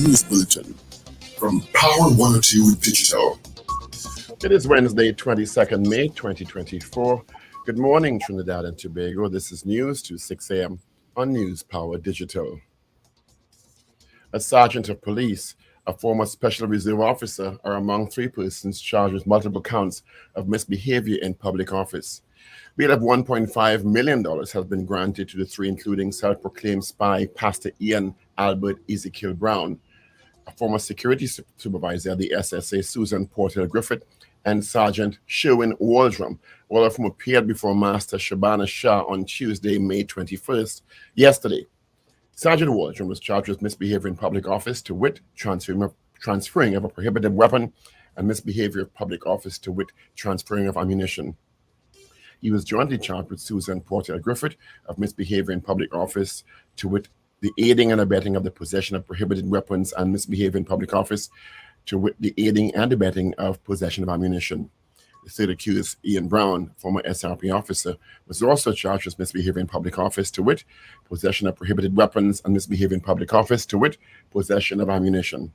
News Bulletin from Power 102 Digital. It is Wednesday, 22nd May 2024. Good morning, Trinidad and Tobago. This is news to 6 a.m. on News Power Digital. A sergeant of police, a former special reserve officer, are among three persons charged with multiple counts of misbehavior in public office. Bail of $1.5 million has been granted to the three, including self-proclaimed spy Pastor Ian Albert Ezekiel Brown, a former security supervisor at the SSA Susan Porter Griffith, and Sergeant Sherwin Waldrum, all of whom appeared before Master Shabana Shah on Tuesday, May 21st, yesterday. Sergeant Waldrum was charged with misbehavior in public office, to wit, transferring of a prohibited weapon, and misbehavior of public office, to wit, transferring of ammunition. He was jointly charged with Susan Porter Griffith of misbehavior in public office, to wit, the aiding and abetting of the possession of prohibited weapons, and misbehavior in public office, to wit, the aiding and abetting of possession of ammunition. The third accused, Ian Brown, former SRP officer, was also charged with misbehavior in public office, to wit, possession of prohibited weapons, and misbehavior in public office, to wit, possession of ammunition.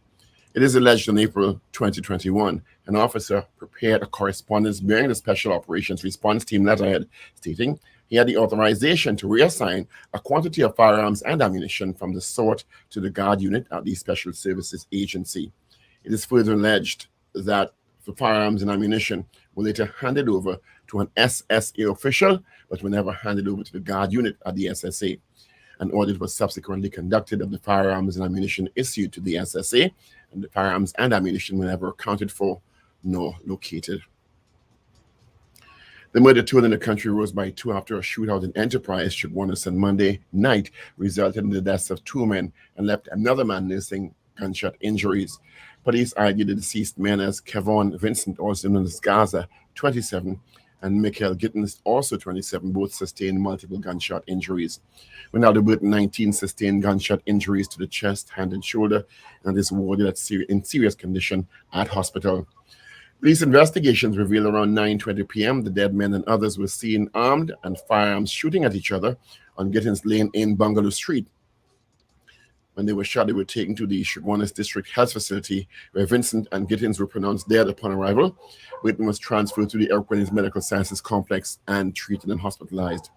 It is alleged in April 2021, an officer prepared a correspondence bearing the Special Operations Response Team letterhead stating he had the authorization to reassign a quantity of firearms and ammunition from the sort to the guard unit at the Special Services Agency. It is further alleged that the firearms and ammunition were later handed over to an SSA official, but were never handed over to the guard unit at the SSA. An audit was subsequently conducted of the firearms and ammunition issued to the SSA, and the firearms and ammunition were never accounted for nor located. The murder toll in the country rose by 2 after a shootout in Enterprise, Chaguanas, on Monday night resulted in the deaths of 2 men and left another man nursing gunshot injuries. Police argued the deceased men as Kevon Vincent, also known as Gaza, 27, and Michael Gittins, also 27, both sustained multiple gunshot injuries. Wendell Burton, 19, sustained gunshot injuries to the chest, hand, and shoulder, and is warded in serious condition at hospital. Police investigations revealed around 9:20 p.m. the dead men and others were seen armed and firearms shooting at each other on Gittins Lane in Bungalow Street. When they were shot, they were taken to the Chaguanas District Health Facility, where Vincent and Gittins were pronounced dead upon arrival. Burton was transferred to the Equines Medical Sciences Complex and treated and hospitalized.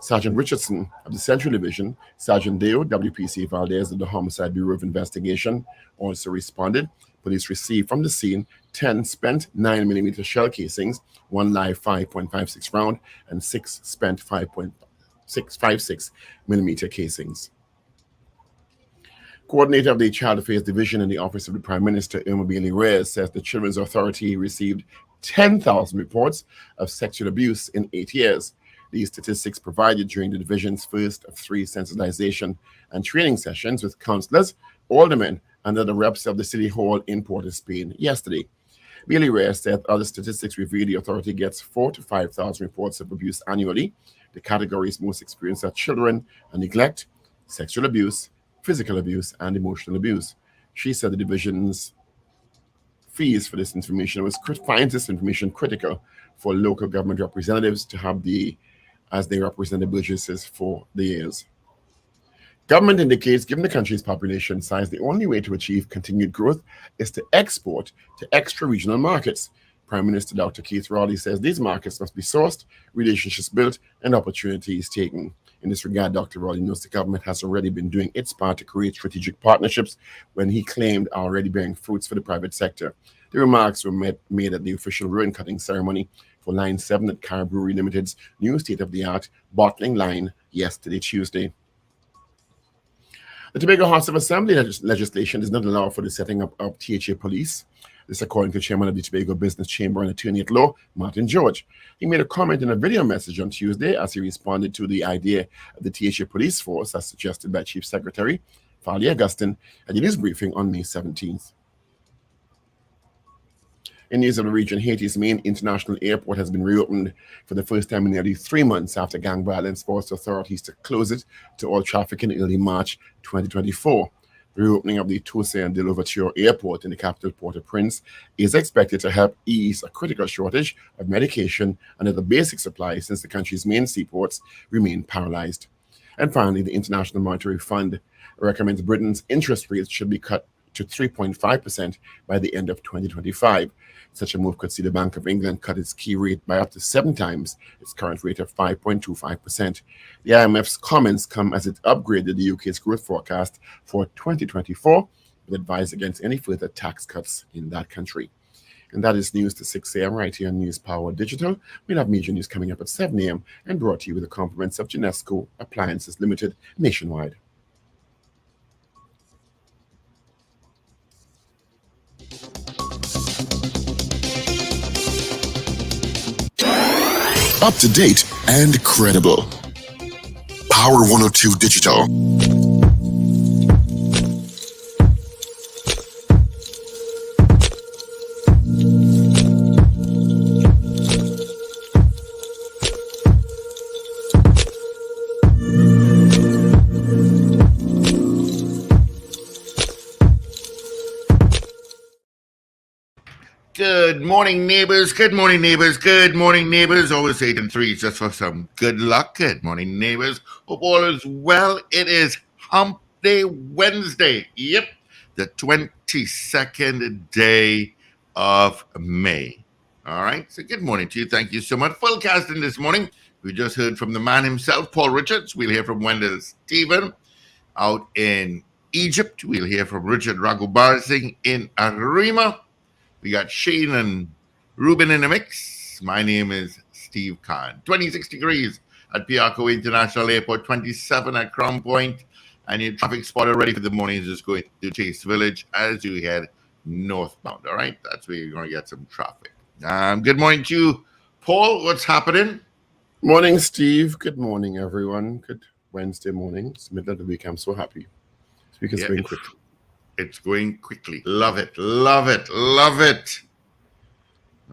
Sergeant Richardson of the Central Division, Sergeant Deo, WPC Valdez of the Homicide Bureau of Investigation, also responded. Police received from the scene 10 spent 9mm shell casings, 1 live 5.56 round, and 6 spent 5.656mm casings. Coordinator of the Child Affairs Division in the Office of the Prime Minister, Irma Bailey-Reyes, says the Children's Authority received 10,000 reports of sexual abuse in 8 years. These statistics provided during the division's first of 3 sensitization and training sessions with councillors, aldermen, and other reps of the City Hall in Port of Spain yesterday. Bailey-Reyes said other statistics reveal the authority gets 4,000 to 5,000 reports of abuse annually. The categories most experienced are children and neglect, sexual abuse, physical abuse, and emotional abuse. She said the division's fees for this information finds this information critical for local government representatives to have as they represent the Burgesses for the years. Government indicates, given the country's population size, the only way to achieve continued growth is to export to extra-regional markets. Prime Minister Dr. Keith Rowley says these markets must be sourced, relationships built, and opportunities taken. In this regard, Dr. Rowley knows the government has already been doing its part to create strategic partnerships when he claimed are already bearing fruits for the private sector. The remarks were made at the official ribbon-cutting ceremony for Line 7 at Carib Brewery Limited's new state-of-the-art bottling line yesterday, Tuesday. The Tobago House of Assembly legislation does not allow for the setting up of THA police. This according to Chairman of the Tobago Business Chamber and Attorney at Law, Martin George. He made a comment in a video message on Tuesday as he responded to the idea of the THA police force as suggested by Chief Secretary Fali Augustine at his briefing on May 17th. In news of the region, Haiti's main international airport has been reopened for the first time in nearly 3 months after gang violence forced authorities to close it to all traffic in early March 2024. The reopening of the Toussaint de l'Ouverture Airport in the capital Port-au-Prince is expected to help ease a critical shortage of medication and other basic supplies since the country's main seaports remain paralyzed. And finally, the International Monetary Fund recommends Britain's interest rates should be cut to 3.5% by the end of 2025. Such a move could see the Bank of England cut its key rate by up to 7 times its current rate of 5.25%. The IMF's comments come as it upgraded the UK's growth forecast for 2024, but advised against any further tax cuts in that country. And that is news to 6 a.m. right here on News Power Digital. We'll have major news coming up at 7 a.m. and brought to you with the compliments of Genesco Appliances Limited nationwide. Up to date and credible. Power 102 Digital. Good morning, neighbors. Good morning, neighbors. Good morning, neighbors. Always 8 and 3 just for some good luck. Good morning, neighbors. Hope all is well. It is Hump Day Wednesday. Yep, the 22nd day of May. All right. So good morning to you. Thank you so much. Full casting this morning. We just heard from the man himself, Paul Richards. We'll hear from Wendell Stephen out in Egypt. We'll hear from Richard Ragoobarsingh in Arima. We got Shane and Ruben in the mix. My name is Steve Khan. 26 degrees at Piarco International Airport, 27 at Crown Point, and your traffic spotter ready for the morning is just going to Chase Village as you head northbound. All right, that's where you're going to get some traffic. Good morning to you, Paul. What's happening? Morning, Steve. Good morning, everyone. Good Wednesday morning. It's middle of the week. I'm so happy. This week is going quickly. It's going quickly. Love it. Love it. Love it.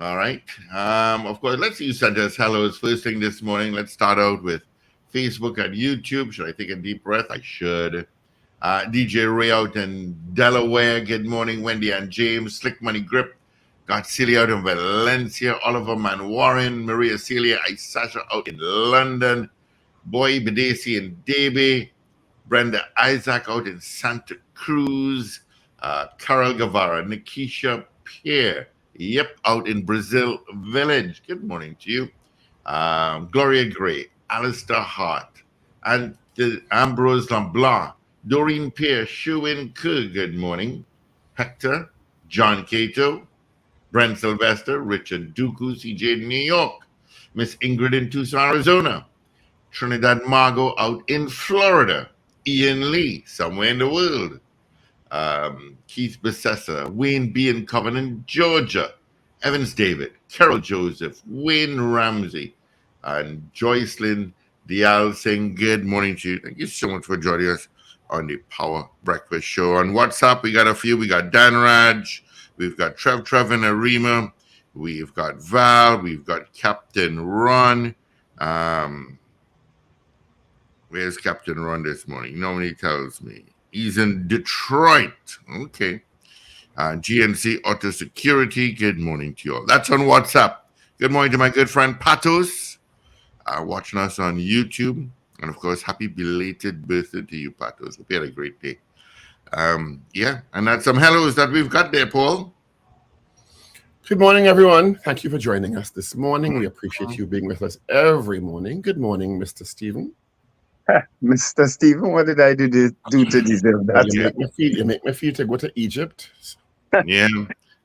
All right. Of course, let's use send us hellos first thing this morning. Let's start out with Facebook and YouTube. Should I take a deep breath? I should. DJ Ray out in Delaware. Good morning, Wendy and James. Slick Money Grip. Got Celia out in Valencia. Oliver Man Warren. Maria Celia. Isasha out in London. Boy Bedesi in Debe. Brenda Isaac out in Santa Cruz, Carol Guevara, Nikisha Pierre, out in Brazil Village. Good morning to you. Gloria Gray, Alistair Hart, and Ambrose LeBlanc, Doreen Pierre, Shuin Ku, good morning. Hector, John Cato, Brent Sylvester, Richard Duku, CJ in New York, Miss Ingrid in Tucson, Arizona, Trinidad Margot out in Florida, Ian Lee, somewhere in the world. Keith Besessa, Wayne B. in Covenant, Georgia. Evans David, Carol Joseph, Wayne Ramsey, and Joycelyn Dial saying good morning to you. Thank you so much for joining us on the Power Breakfast Show. On WhatsApp, we got a few. We got Dan Raj, we've got Trev and Arima, we've got Val, we've got Captain Ron. Where's Captain Ron this morning? Nobody tells me. He's in Detroit. Okay. GNC Auto Security. Good morning to you all. That's on WhatsApp. Good morning to my good friend Patos, watching us on YouTube. And of course, happy belated birthday to you, Patos. Hope you had a great day. And that's some hellos that we've got there, Paul. Good morning, everyone. Thank you for joining us this morning. We appreciate you being with us every morning. Good morning, Mr. Stephen. Mr. Stephen, what did I do to deserve that? You make me feel to go to Egypt. Yeah,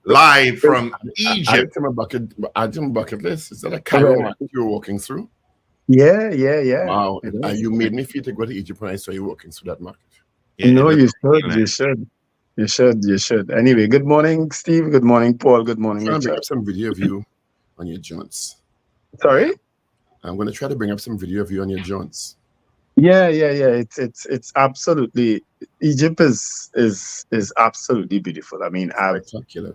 live from Egypt. Add to my bucket list. Is that a Cairo you're walking through? Yeah. Wow, you made me feel to go to Egypt when I saw you walking through that market. Yeah, no, you should. Anyway, good morning, Steve. Good morning, Paul. Good morning, I'm going to bring up some video of you on your jaunts. Sorry? I'm going to try to bring up some video of you on your jaunts. Yeah. It's absolutely, Egypt is absolutely beautiful. I mean, Spectacular.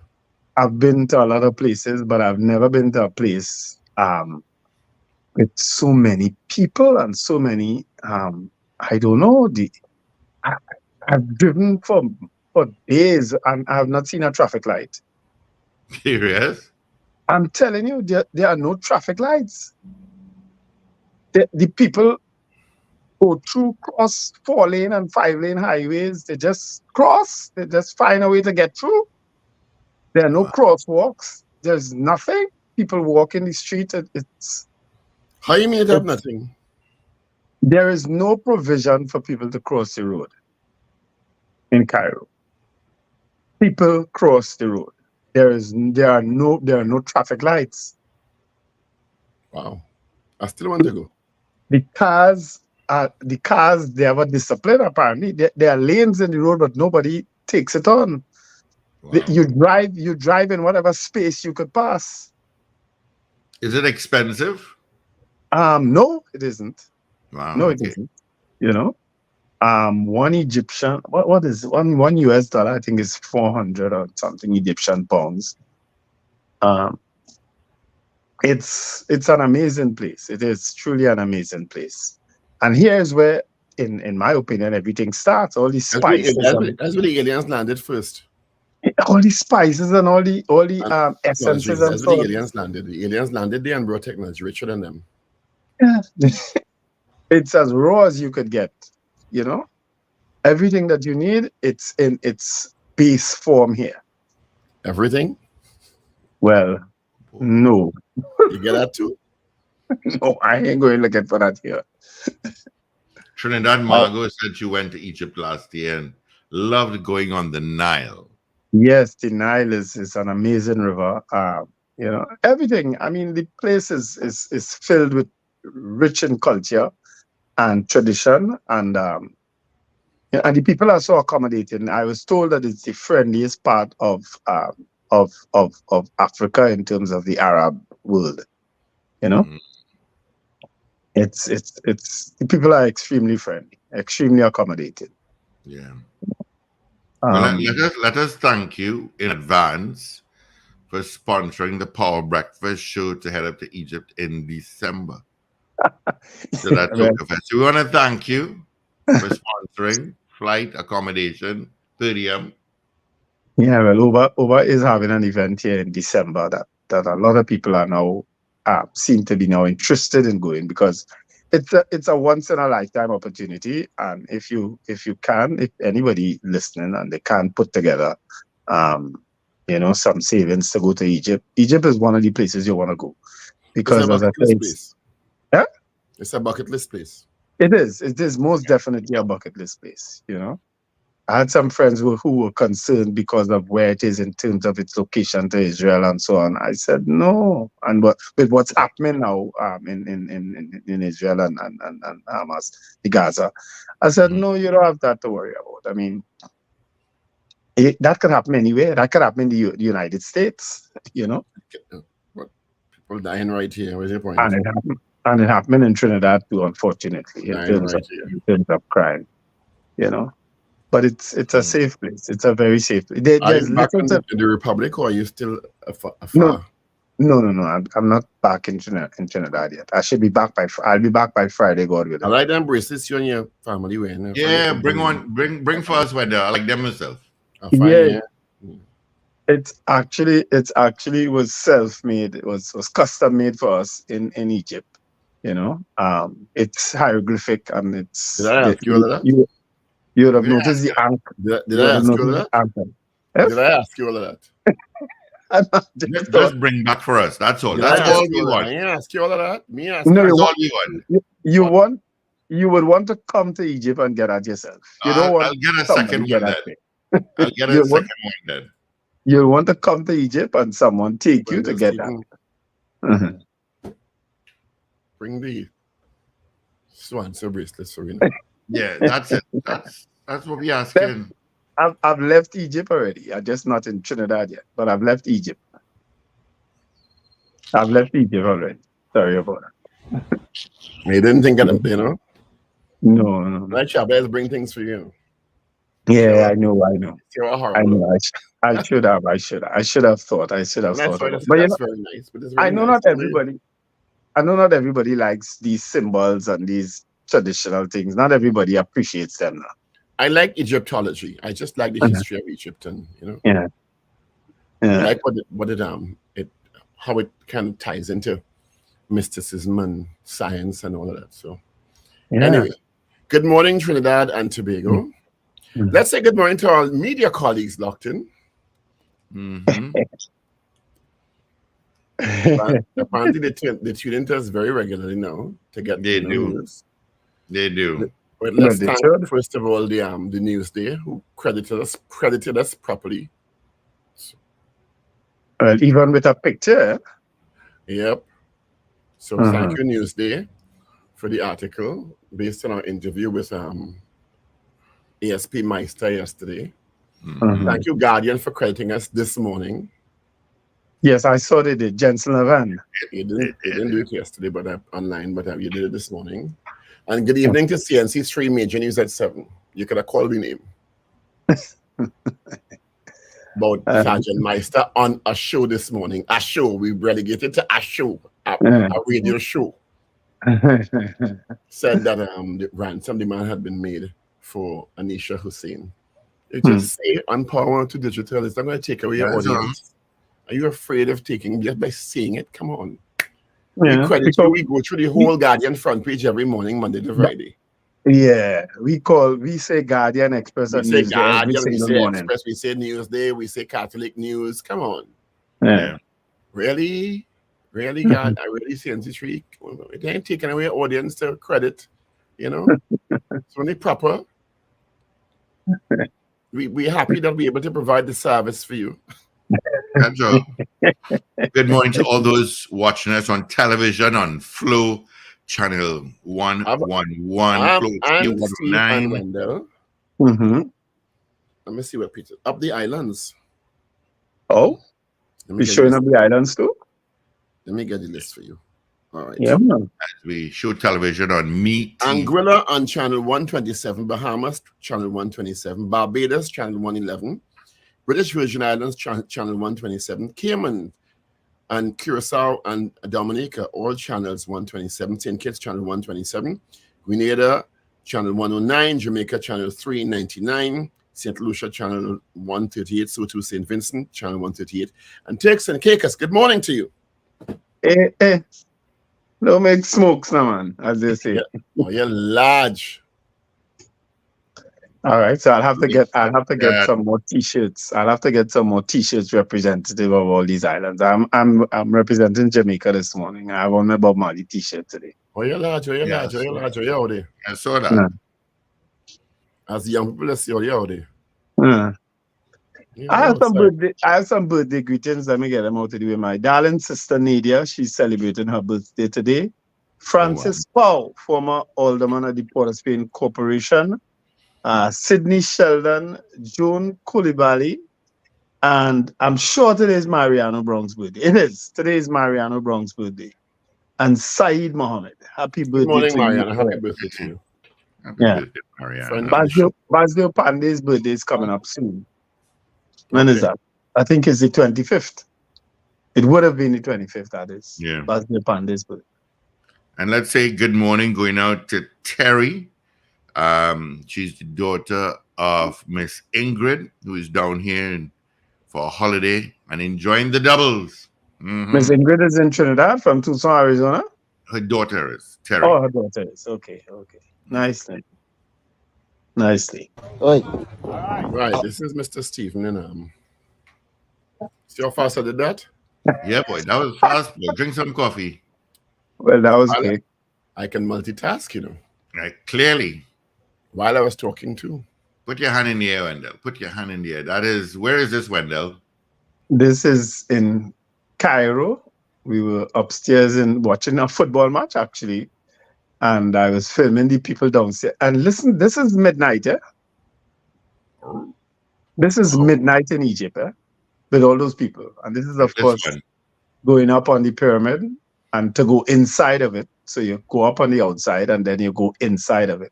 I've been to a lot of places, but I've never been to a place with so many people and so many I don't know. I've driven for days and I have not seen a traffic light. Serious? I'm telling you, there are no traffic lights. The people go through, cross 4-lane and 5-lane highways. They just cross. They just find a way to get through. There are no crosswalks. There's nothing. People walk in the street. How you mean it have nothing? There is no provision for people to cross the road in Cairo. People cross the road. There are no traffic lights. Wow. I still want to go. The cars, they have a discipline apparently. There are lanes in the road, but nobody takes it on. Wow. You drive in whatever space you could pass. Is it expensive? No, it isn't. Wow. No, it isn't. You know, one Egyptian, what is one US dollar? I think is 400 or something Egyptian pounds. It's an amazing place. It is truly an amazing place. And here's where, in my opinion, everything starts. All these spices. That's where the aliens landed first. All the spices and all the essences and that's so where the on. aliens landed. The aliens landed there and brought technology richer than them. Yeah. It's as raw as you could get, you know. Everything that you need, it's in its base form here. Everything? Well, no. You get that too? No, I ain't going looking for that here. Trinidad Margot said you went to Egypt last year and loved going on the Nile. Yes, the Nile is an amazing river. You know, everything. I mean, the place is filled with rich in culture and tradition, and the people are so accommodating. I was told that it's the friendliest part of Africa in terms of the Arab world. You know, it's the people are extremely friendly, extremely accommodating. Yeah. Well, let us thank you in advance for sponsoring the Power Breakfast show to head up to Egypt in December. So that's okay. So we want to thank you for sponsoring flight, accommodation, per diem. Yeah, well, Uber is having an event here in December that a lot of people are now seem to be now interested in going, because it's a once in a lifetime opportunity. And if anybody listening and they can put together you know, some savings to go to Egypt is one of the places you want to go, because as I said, it's a bucket list place. It is most definitely a bucket list place, you know. I had some friends who were concerned because of where it is in terms of its location to Israel and so on. I said no, and with what's happening now in Israel and Hamas, the Gaza, I said no, you don't have that to worry about. I mean, that could happen anywhere. That could happen in the United States, you know. What? People dying right here. What's your point? And it happened in Trinidad too, unfortunately, in terms of crime, you know. But it's a safe place. It's a very safe place. Are you back in the Republic, or are you still afar? No. I'm not back in Trinidad yet. I should be back I'll be back by Friday, God willing. I like them bracelets you and your family wearing. Yeah, bring for us, Wendell. I like them myself. Yeah. It's actually was self-made. It was custom made for us in Egypt. You know, it's hieroglyphic and it's. Did I ask you all of that? You would have noticed the anchor. Did I ask you all of that? Did I ask you all of that? Just bring back for us. That's all. That's all we want. I ask you all of that. Me ask. No, that's all we want. You would want to come to Egypt and get that yourself. You don't want. I'll get a second one then. I'll get a second one then. You'll want to come to Egypt and someone take you to get that. Mm-hmm. Bring the Swanson bracelets for me. Yeah, that's it. That's what we asking. I've left Egypt already. I'm just not in Trinidad yet, but I've left Egypt. I've left Egypt already. Sorry about that. You didn't think of them, you know? No. Right, Chavez bring things for you. Yeah, I know. I know. I should have thought. But you know, very nice. But I know not everybody. I know not everybody likes these symbols and these traditional things. Not everybody appreciates them now. I like Egyptology. I just like the history of Egypt, and you know, yeah. I like how it kind of ties into mysticism and science and all of that. So, anyway, Good morning, Trinidad and Tobago. Let's say good morning to our media colleagues locked in. Apparently, they tune into us very regularly now to get They the do. news. They do. But let's they thank, should. first of all, the Newsday who credited us properly. Well, even with a picture. Yep. So thank you, Newsday, for the article based on our interview with ASP Meister yesterday. Thank you, Guardian, for crediting us this morning. Yes, I saw they did. Jensen Levan. You didn't do it yesterday, but online, but you did it this morning. And good evening to CNC's 3 Major News at 7. You could have called me name. About Sergeant Meister on a show this morning. A show. We relegated to a show. A radio show. Said that the ransom demand had been made for Anisha Hussein. You just say on Power 102 Digital, it's not going to take away your audience. Are you afraid of taking just by saying it? Come on. We credit you. We go through the whole Guardian front page every morning, Monday to Friday. Yeah, we say Guardian, Express, We and say Newsday Guardian, every we single say morning. Express, we say Newsday, we say Catholic News. Come on. Yeah. Really? Really, God? I really see NC3. They ain't taking away audience to credit. You know? It's only proper. We're happy that we're able to provide the service for you. That's all. Good morning to all those watching us on television on Flow Channel 111, Flow I'm Steve and 109. Wendell. Let me see what Peter. Up the islands. Oh, we're showing up the islands too? Let me get the list for you. All right. Yeah, man. As we show television on Meet. Anguilla on channel 127, Bahamas channel 127, Barbados channel 111, British Virgin Islands channel 127, Cayman and Curacao and Dominica, all channels 127, St. Kitts channel 127, Grenada channel 109, Jamaica channel 399, St. Lucia channel 138, so to St. Vincent channel 138, and Turks and Caicos. Good morning to you. Don't make smokes now, man, as they say. Oh, you're large. All right, so I'll have to get some more t-shirts. I'll have to get some more t-shirts representative of all these islands. I'm representing Jamaica this morning. I have on my Bob Marley t-shirt today. Oh, you're large. You're out there. I saw that. As the young people say, you're out there. I have some birthday greetings. Let me get them out of the way. My darling sister Nadia, she's celebrating her birthday today. Francis Powell, former alderman of the Port of Spain Corporation. Sydney Sheldon, Joan Coulibaly, and I'm sure today is Mariano Brown's birthday. It is. Today is Mariano Brown's birthday. And Saeed Mohammed. Happy birthday. Good morning, to Mariano. you. Happy birthday to you. Happy birthday, Mariano. Basdeo Pandey's birthday is coming up soon. When is that? I think it's the 25th. It would have been the 25th, that is. Yeah. Basdeo Pandey's birthday. And let's say good morning going out to Terry. She's the daughter of Miss Ingrid, who is down here for a holiday and enjoying the doubles. Miss Ingrid is in Trinidad from Tucson, Arizona? Her daughter is, Terry. Oh, her daughter is. Okay. Nicely. Right, this is Mr. Stephen. And see how fast I did that? Yeah, boy, that was fast. Boy. Drink some coffee. Well, that was quick. I can multitask, you know. Clearly. While I was talking too. Put your hand in the air, Wendell. Put your hand in the air. Where is this, Wendell? This is in Cairo. We were upstairs and watching a football match, actually. And I was filming the people downstairs. And listen, this is midnight, yeah? This is midnight in Egypt, eh? With all those people. And this is, of course, going up on the pyramid and to go inside of it. So you go up on the outside and then you go inside of it.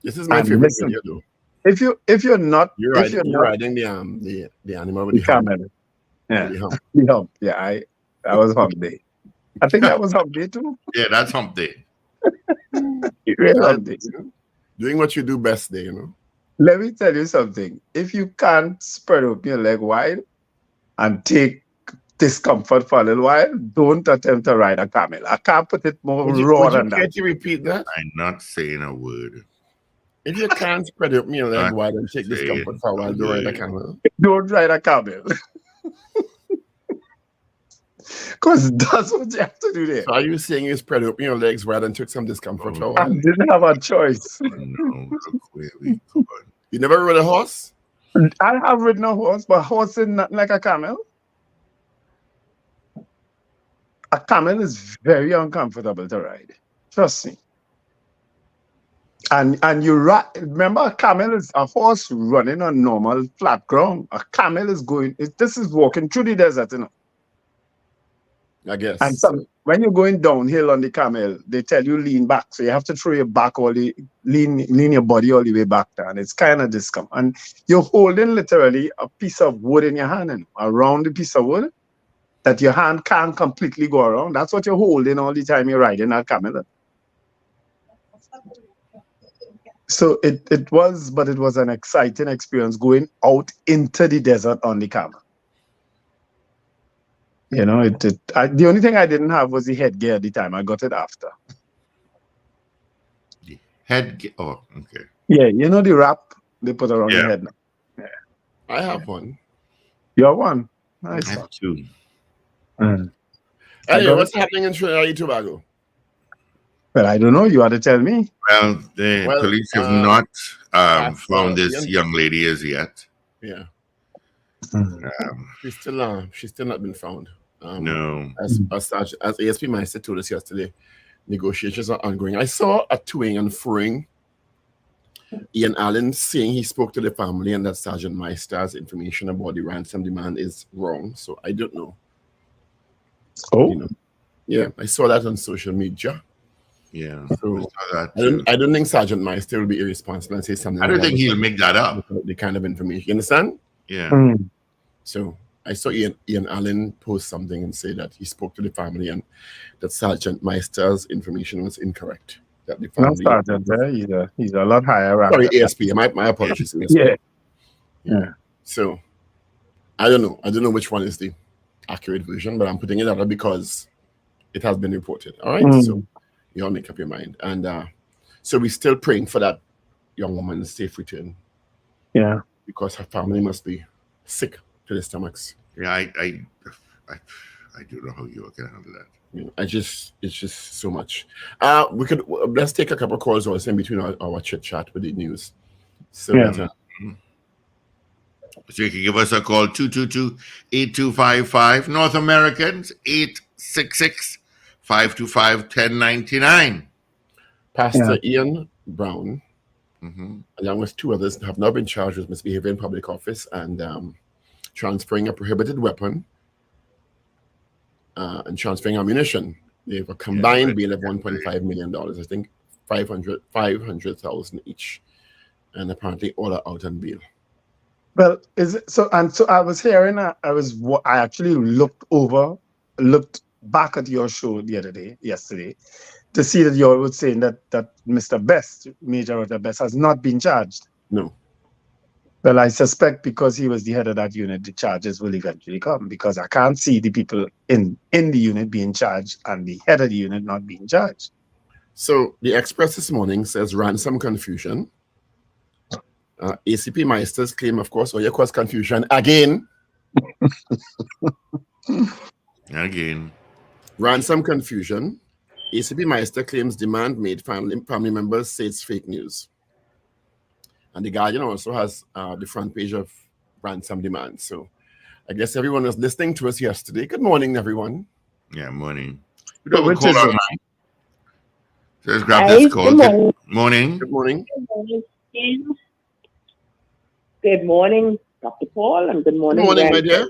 This is my favorite video, though. If you're riding the animal with the camera. Yeah. The hump. Yeah, that was hump day. I think that was hump day too. Yeah, that's hump day. Hump day. Doing what you do best day, you know. Let me tell you something. If you can't spread open your leg wide and take discomfort for a little while, don't attempt to ride a camel. I can't put it more raw Would you than care that. to repeat that? I'm not saying a word. If you can't spread out your leg, Not why don't you take discomfort for a while? Don't ride a camel. Don't ride a camel. Because that's what you have to do there. So are you saying you spread open your legs rather than took some discomfort for a I while? didn't have a choice. No, look where we going. You never rode a horse? I have ridden a horse, but a horse is not like a camel. A camel is very uncomfortable to ride. Trust me. And you remember, a camel is a horse running on normal flat ground. A camel is this is walking through the desert, you know. I guess. And when you're going downhill on the camel, they tell you lean back. So you have to throw your back lean your body all the way back down. It's kind of discomfort. And you're holding literally a piece of wood in your hand, and around the piece of wood that your hand can't completely go around. That's what you're holding all the time you're riding a camel. So it was an exciting experience going out into the desert on the camel. You know, the only thing I didn't have was the headgear at the time. I got it after. The headgear. Oh, okay. Yeah, you know the wrap they put around your head now. Yeah. I have one. You have one? Nice. I have two. Hey, what's happening in Trinidad and Tobago? Well, I don't know. You had to tell me. Well, the police have not found this young lady as yet. Yeah. She's still not been found. No. As ASP Meister told us yesterday, negotiations are ongoing. I saw a toing and froing. Ian Allen saying he spoke to the family and that Sergeant Meister's information about the ransom demand is wrong. So I don't know. Oh. You know, yeah, I saw that on social media. Yeah. So I don't think Sergeant Meister will be irresponsible and say something. I don't think he'll make that up. The kind of information. You understand? Yeah. So I saw Ian Allen post something and say that he spoke to the family and that Sergeant Meister's information was incorrect. That the family. Not Sergeant, he's a lot higher. Sorry, ASP. My apologies. Yeah. So I don't know. I don't know which one is the accurate version, but I'm putting it out because it has been reported. All right. So you all make up your mind. And so we're still praying for that young woman's safe return. Yeah. Because her family must be sick to their stomachs. Yeah, I don't know how you can handle that. You know, it's just so much. Let's take a couple of calls also in between our chit chat with the news. So so you can give us a call 222-8255. North Americans 866-525-1099. Pastor Ian Brown, along with two others, have now been charged with misbehavior in public office and transferring a prohibited weapon and transferring ammunition. They have a combined bail of $1.5 million. I think 500,000 each, and apparently all are out on bail. Well, is it so? And so I was hearing. I actually looked back at your show yesterday, to see that you all were saying that Mr. Best, Major Roger Best, has not been charged. No. Well, I suspect because he was the head of that unit, the charges will eventually come, because I can't see the people in the unit being charged and the head of the unit not being charged. So the Express this morning says ransom confusion. ACP Meister's claim, of course, will cause confusion again. Again. Ransom confusion. ACP Meister claims demand made family members say it's fake news. And the Guardian also has the front page of ransom demand. So I guess everyone was listening to us yesterday. Good morning, everyone. Yeah, morning. We don't have a call online. So let's grab Hi, this call. Good morning. Good morning. Good morning, James. Good morning, Dr. Paul, and good morning. Good morning, my dear.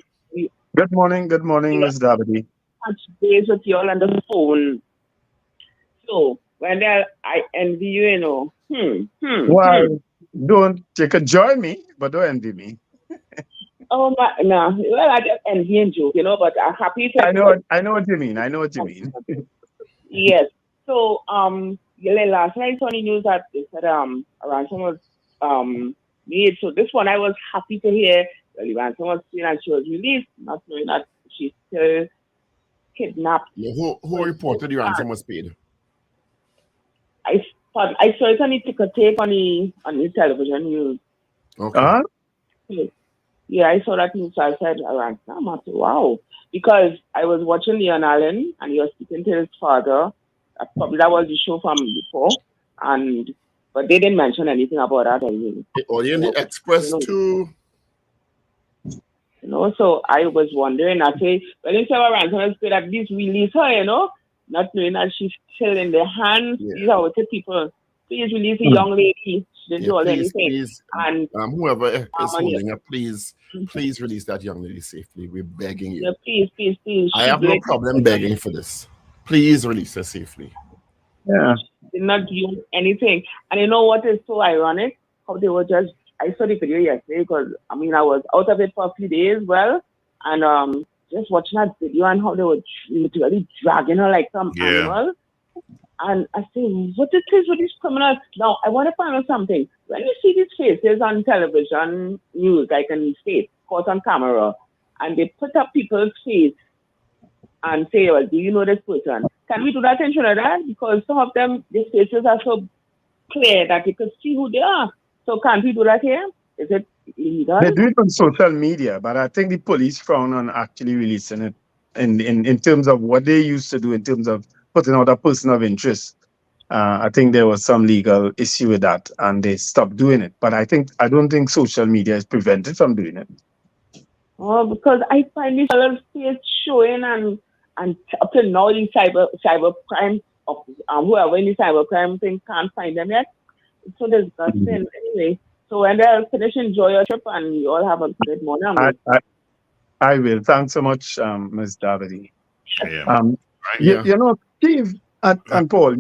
Good morning, Ms. Davide. Touch base with you all on the phone. So, Wendell, I envy you, you know. Well, you can join me, but don't envy me. Oh my, no. Well, I just envy and joke, you know, but I'm happy to. I know what you mean. Yes. So, last night I saw the news that they said a ransom was made. So this one I was happy to hear. Well, the ransom was seen and she was released, not knowing that she still kidnapped. Who reported the ransom was paid? I saw it on the ticker tape on the television news. Okay. Yeah, I saw that news. So I said, I said, wow, because I was watching Leon Allen and he was speaking to his father. Probably that was the show from before, but they didn't mention anything about that. In the Express too. So I was wondering. I say, well, instead of ransom is paid, at least release her. Not knowing that she's still in their hands. Yeah. These are what the people. Please release the young lady. She didn't do anything. Please, and whoever is holding her, please release that young lady safely. We're begging you. Yeah, please. I have no problem begging for this. Please release her safely. Yeah. She did not do anything. And you know what is so ironic? How they were just. I saw the video yesterday because I was out of it for a few days. And just watching that video and how they were literally dragging her like some animal. And I say, what is this with these criminals? Now, I want to find out something. When you see these faces on television news, like in the States, caught on camera, and they put up people's face and say, well, do you know this person? Can we do that in Trinidad? Because some of them, their faces are so clear that you can see who they are. So can't we do that here? Is it illegal? They do it on social media, but I think the police frown on actually releasing it in terms of what they used to do in terms of putting out a person of interest. I think there was some legal issue with that and they stopped doing it. But I don't think social media is prevented from doing it. Oh, because I find this other face showing and up to now the cyber crime of whoever in the cyber crime thing can't find them yet. It's so disgusting. Anyway, so when they're finished, enjoy your trip and you all have a good morning. I will. Thanks so much, Ms. Davide. Yeah. You know, Steve and Paul,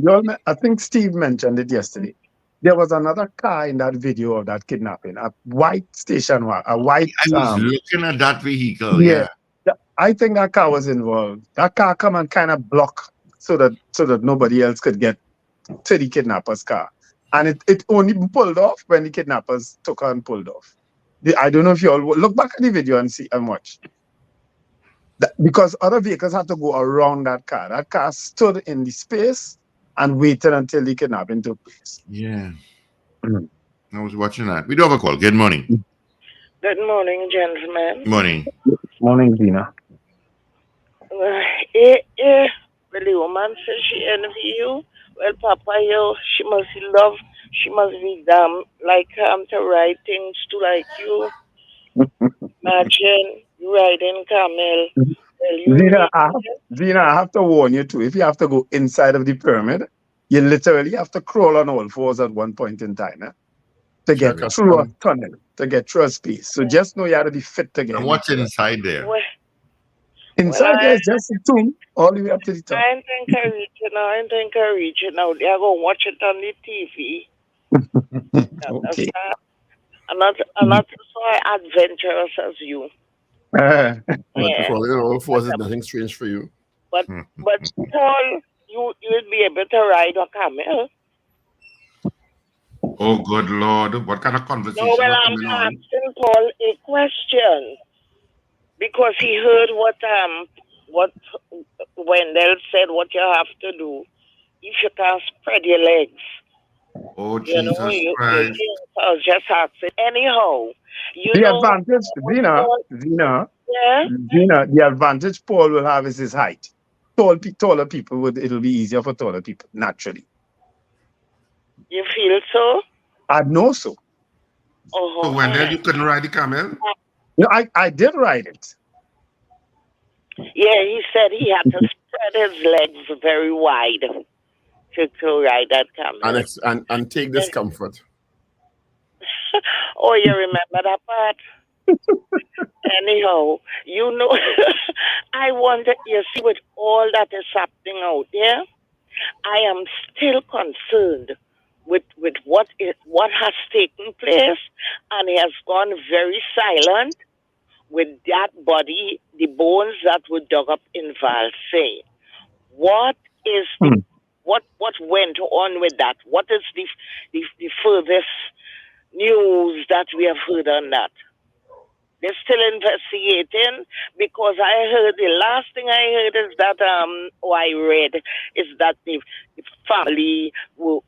I think Steve mentioned it yesterday. There was another car in that video of that kidnapping, a white station wagon, a white... I was looking at that vehicle, yeah. I think that car was involved. That car come and kind of block so that nobody else could get to the kidnapper's car. And it only pulled off when the kidnappers took her and pulled off. I don't know if you all look back at the video and see and watch. Because other vehicles had to go around that car. That car stood in the space and waited until the kidnapping took place. Yeah. I was watching that. We do have a call. Good morning. Good morning, gentlemen. Morning. Morning, Dina. Well, the woman says she envy you. Well, Papa, she must love. She must be to write things to like you. Imagine you riding camel. Well, Zina, I have to warn you too. If you have to go inside of the pyramid, you literally have to crawl on all fours at one point in time to get through a tunnel, to get through a space. So just know you have to be fit to get. And what's inside there? Inside there is just a tomb all the way up to the top. I think I reach it now. They're going to watch it on the TV. Okay. I'm not so adventurous as you. But all fours is nothing strange for you. But Paul, you will be able to ride a camel. Oh, good Lord. What kind of conversation? No, well, I'm asking Paul a question. Because he heard what Wendell said, what you have to do. If you can spread your legs. Oh, Jesus Christ. I was just asking. Anyhow, advantage, Zina, the advantage Paul will have is his height. Taller people, it'll be easier for taller people, naturally. You feel so? I know so. So Wendell, you couldn't ride the camel? No, I did ride it. Yeah, he said he had to spread his legs very wide to ride that camel. And take discomfort. Oh, you remember that part? Anyhow, I wonder, you see, with all that is happening out there, I am still concerned with what has taken place, and he has gone very silent with that body, the bones that were dug up in Valsay. What is what went on with that? What is the furthest news that we have heard on that? They're still investigating, because I heard, the last thing I heard is that, or I read, is that the family were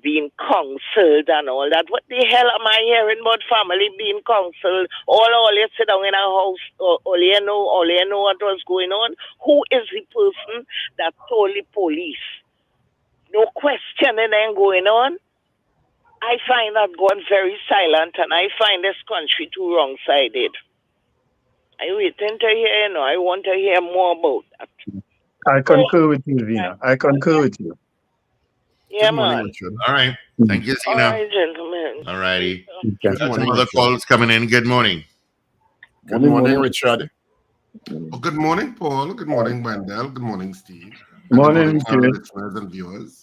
being counseled and all that. What the hell am I hearing about family being counseled? All you sit down in a house, all you know what was going on. Who is the person that told the police? No questioning ain't going on. I find that God very silent, and I find this country too wrong-sided. I waiting to hear, I want to hear more about that. I concur with you, Zena. I concur with you. Yeah, Good morning, man. Richard. All right. Thank you, All Zena. right, gentlemen. All righty. Good Got some morning, other Richard. calls coming in. Good morning. Good morning, Richard. Oh, good morning, Paul. Good morning, Wendell. Good morning, Steve. Morning, to our Richard. listeners and viewers.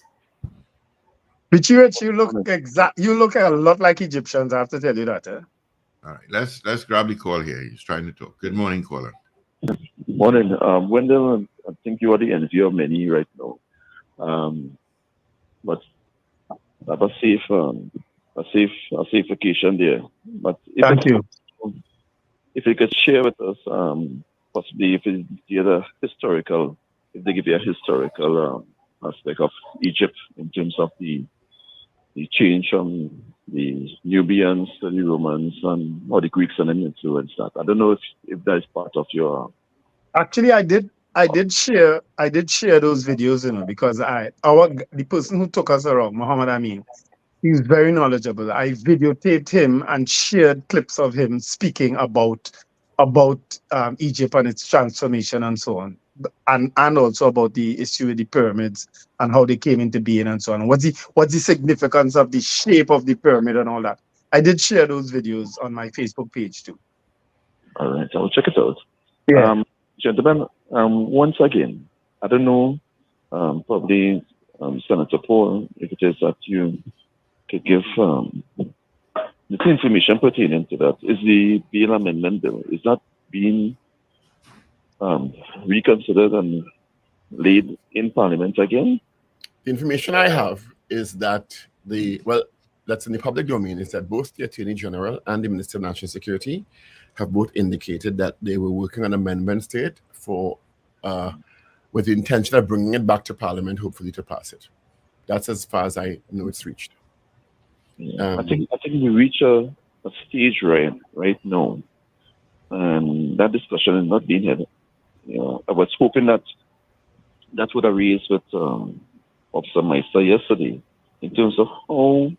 Richard, you look a lot like Egyptians, I have to tell you that. All right. Let's grab the call here. He's trying to talk. Good morning, caller. Morning, Wendell. I think you are the envy of many right now. But have a safe vacation there. But Thank you. If you could share with us, possibly if they give you a historical aspect of Egypt in terms of the change from the Nubians to the Romans and how the Greeks and them influenced that. I don't know if that is part of your. Actually, I did share those videos, because the person who took us around, Muhammad Amin, he's very knowledgeable. I videotaped him and shared clips of him speaking about Egypt and its transformation and so on, and also about the issue with the pyramids and how they came into being and so on. What's the significance of the shape of the pyramid and all that? I did share those videos on my Facebook page too. All right, I'll check it out. Yeah. Gentlemen, once again, I don't know, probably Senator Paul, if it is that you could give the information pertaining to that. Is the bill amendment bill, is that being reconsidered and laid in Parliament again? The information I have is that that's in the public domain, is that both the Attorney General and the Minister of National Security have both indicated that they were working on amendments to it with the intention of bringing it back to Parliament, hopefully to pass it. That's as far as I know it's reached. I think we reach a stage right now, and that discussion is not being had. I was hoping that would have raised with Officer Meister yesterday in terms of how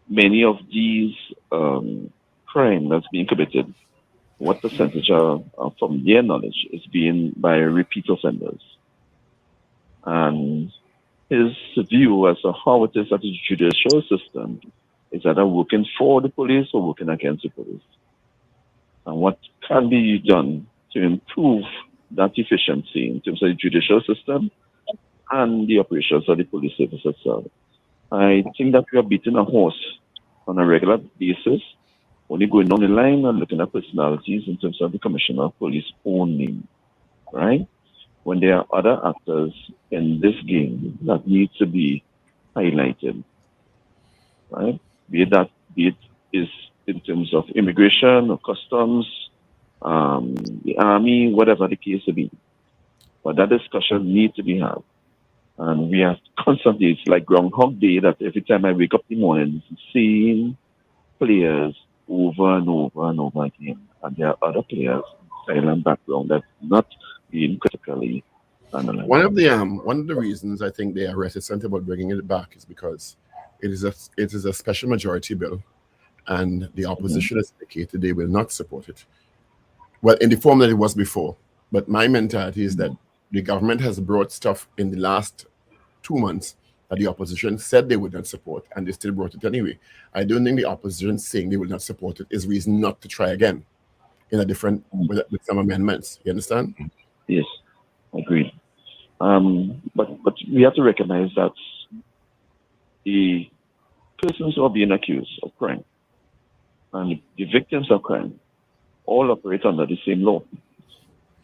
many of these crimes that's being committed, what percentage from their knowledge is being by repeat offenders, and his view as to how it is that the judicial system is either working for the police or working against the police, and what can be done to improve that efficiency in terms of the judicial system and the operations of the police service itself. I think that we are beating a horse on a regular basis, only going down the line and looking at personalities in terms of the Commissioner of Police only, right? When there are other actors in this game that need to be highlighted, right? Be it is in terms of immigration or customs, the army, whatever the case may be. But that discussion needs to be had. And we have constantly, it's like Groundhog Day, that every time I wake up in the morning, it's the same players over and over and over again. And there are other players in silent background that's not being critically analyzed. One of the reasons I think they are reticent about bringing it back is because it is a special majority bill, and the opposition has indicated they will not support it. Well, in the form that it was before. But my mentality is that the government has brought stuff in the last 2 months that the opposition said they would not support, and they still brought it anyway. I don't think the opposition saying they will not support it is reason not to try again in a different with some amendments. You understand? Yes, agreed. But we have to recognize that the persons who are being accused of crime and the victims of crime all operate under the same law,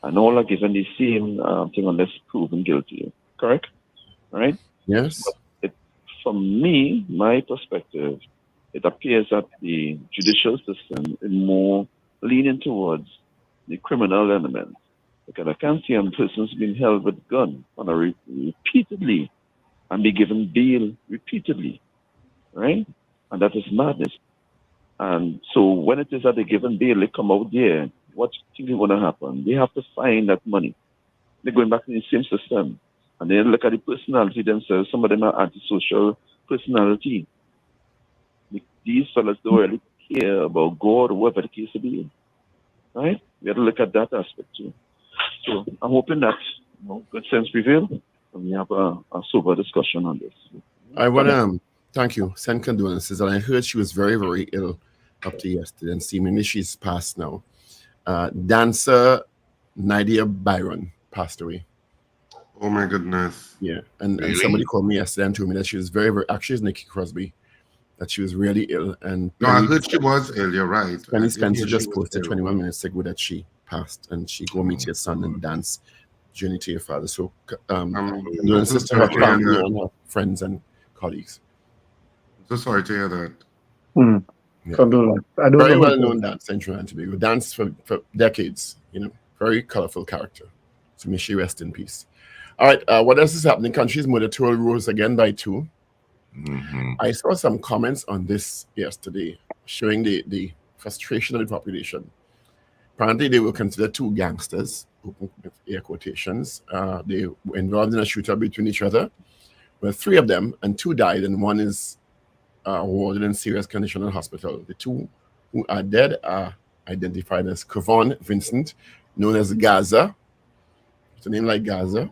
and all are given the same thing unless proven guilty. Correct? Right? Yes. From my perspective, it appears that the judicial system is more leaning towards the criminal element. Because I can't see a person's being held with gun on repeatedly and be given bail repeatedly, right? And that is madness. And so when it is that they given bail, they come out there, what do you think is going to happen? They have to find that money. They're going back to the same system. And they look at the personality themselves. Some of them are antisocial personality. These fellas don't really care about God or whatever the case may be, right? We have to look at that aspect too. So I'm hoping that good sense prevail and we have a sober discussion on this. I want to thank you. Send condolences. And I heard she was very, very ill up to yesterday, and seemingly she's passed now. Dancer Nadia Byron passed away. Oh my goodness. Yeah, and Really? somebody called me yesterday and told me that she was very, very. Actually, it's Nikki Crosby. That she was really ill. And No, I heard she was ill. You're right. Penny I did Spencer hear she just was posted ill. 21 minutes ago that she passed, and she go meet your son and dance journey to your father. So condolences to her sorry to hear family that. and her friends and colleagues. So sorry to hear that. Yeah. Condolence. I don't Very know well who- known dancer in Trinidad and Tobago. Danced for decades, very colorful character. So may she rest in peace. All right, what else is happening? Country's murder toll rose again by 2. Mhm. I saw some comments on this yesterday showing the frustration of the population. Apparently, they were considered 2 gangsters, open with air quotations. They were involved in a shootout between each other. Well, 3 of them, and 2 died, and 1 is warded in serious condition in hospital. The 2 who are dead are identified as Kevon Vincent, known as Gaza. It's a name like Gaza,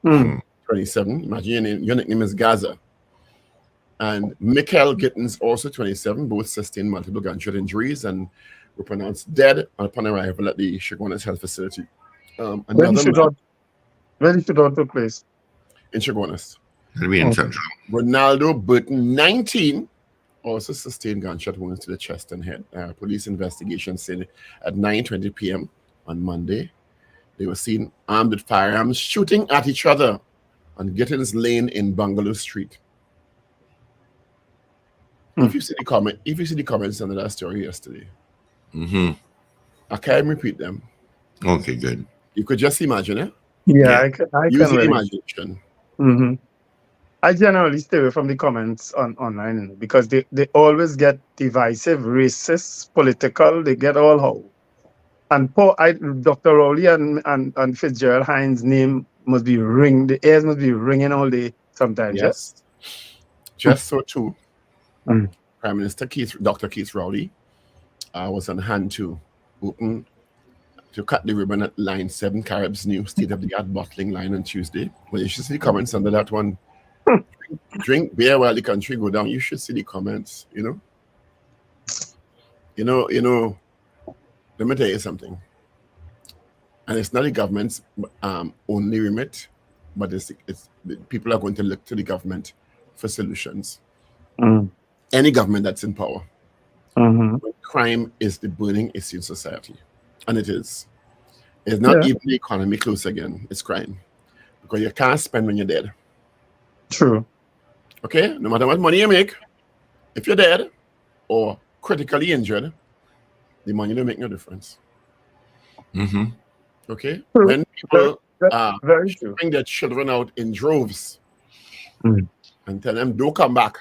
27. Imagine your nickname is Gaza. And Mikhail Gittins, also 27, both sustained multiple gunshot injuries and were pronounced dead upon arrival at the Chaguanas Health Facility. When Another the shootout took place. in Chaguanas. It'll be in Central. Ronaldo Burton, 19, also sustained gunshot wounds to the chest and head. Police investigation said at 9:20 p.m. on Monday, they were seen armed with firearms shooting at each other on Gittins Lane in Bungalow Street. If you see the comments under that story yesterday, Mm-hmm. I can't repeat them. Okay, good. You could just imagine it. Yeah, Yeah. I Use can your really. imagination. Mm-hmm. I generally stay away from the comments online because they always get divisive, racist, political. They get all how. And Dr. Rowley and Fitzgerald Hines' name must be the ears must be ringing all day sometimes. Yes. Just so too. Mm. Prime Minister Dr. Keith Rowley was on hand to cut the ribbon at Line 7, Carib's new state-of-the-art bottling line on Tuesday. Well, you should see the comments under that one. Drink beer while the country go down. You should see the comments, Let me tell you something. And it's not the government's only remit, but it's people are going to look to the government for solutions. Mm. Any government that's in power. Mm-hmm. Crime is the burning issue in society. And it is. It's not even the economy close again. It's crime. Because you can't spend when you're dead. True. Okay? No matter what money you make, if you're dead or critically injured, the money don't make no difference. Mm-hmm. Okay? True. When people Very true. bring their children out in droves Mm. and tell them, don't come back.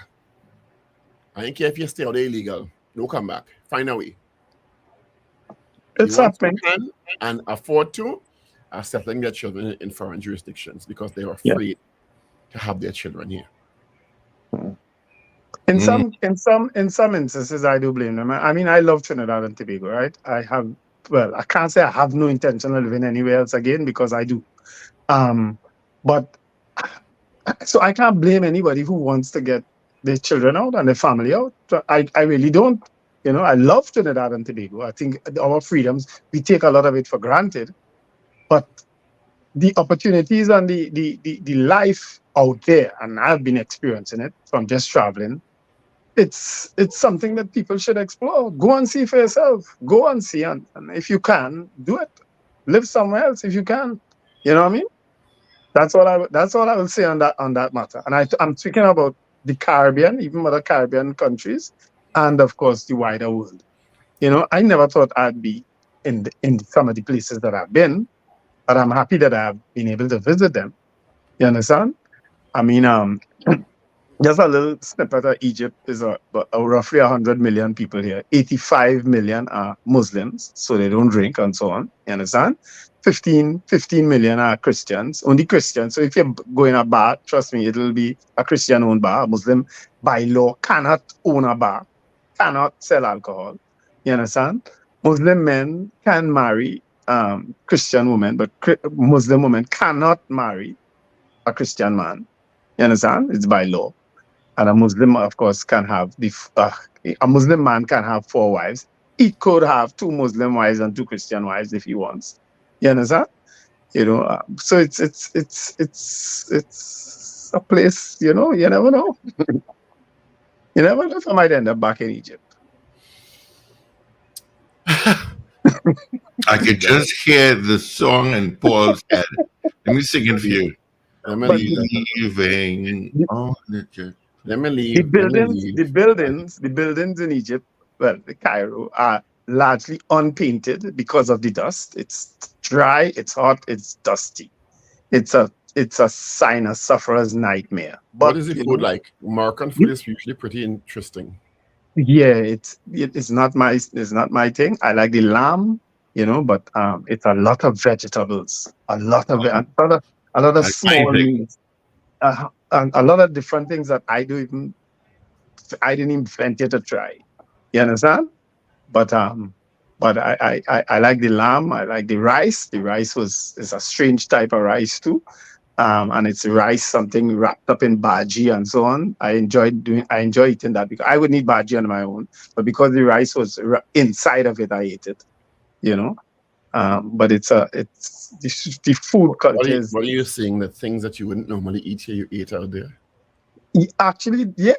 I don't care if you stay out there illegal. Don't come back. Find a way. It's The ones who happening. can and afford to are settling their children in foreign jurisdictions because they are afraid to have their children here. In some instances, I do blame them. I mean, I love Trinidad and Tobago, right? I can't say I have no intention of living anywhere else again because I do. But so I can't blame anybody who wants to get their children out and their family out. So I really don't. I love Trinidad and Tobago. I think our freedoms, we take a lot of it for granted. But the opportunities and the life out there, and I've been experiencing it from just traveling, it's something that people should explore. Go and see for yourself. Go and see, and if you can, do it. Live somewhere else if you can. You know what I mean? That's all I will say on that matter. And I'm speaking about the Caribbean, even other Caribbean countries, and of course the wider world. I never thought I'd be in some of the places that I've been, but I'm happy that I've been able to visit them. You understand? I mean, just a little snippet of Egypt is roughly 100 million people here. 85 million are Muslims, so they don't drink and so on. You understand? 15 million are Christians, only Christians. So if you go in a bar, trust me, it'll be a Christian-owned bar. A Muslim, by law, cannot own a bar, cannot sell alcohol. You understand? Muslim men can marry Christian women, but Muslim women cannot marry a Christian man. You understand? It's by law. And a Muslim, of course, can have a Muslim man can have 4 wives. He could have 2 Muslim wives and 2 Christian wives if he wants. You understand? You know, so it's a place. You know, you never know. You never know if I might end up back in Egypt. I could just hear the song in Paul's head. Let me sing it for you. Let me Leaving on the jet. Let me leave. The buildings in Egypt, well, the Cairo, are largely unpainted because of the dust. It's dry, it's hot, it's dusty. It's a sinus sufferer's nightmare. But what is the food like? Moroccan food is usually pretty interesting. Yeah, it's not my thing. I like the lamb, you know, but it's a lot of vegetables, a lot of small meats, and a lot of different things that I didn't even venture to try. You understand? But I like the lamb. I like the rice. The rice is a strange type of rice too. And it's rice, something wrapped up in bhaji and so on. I enjoy eating that because I would need bhaji on my own, but because the rice was inside of it, I ate it. You know, but it's the food culture. What are you saying? The things that you wouldn't normally eat here, you eat out there? Actually, yeah,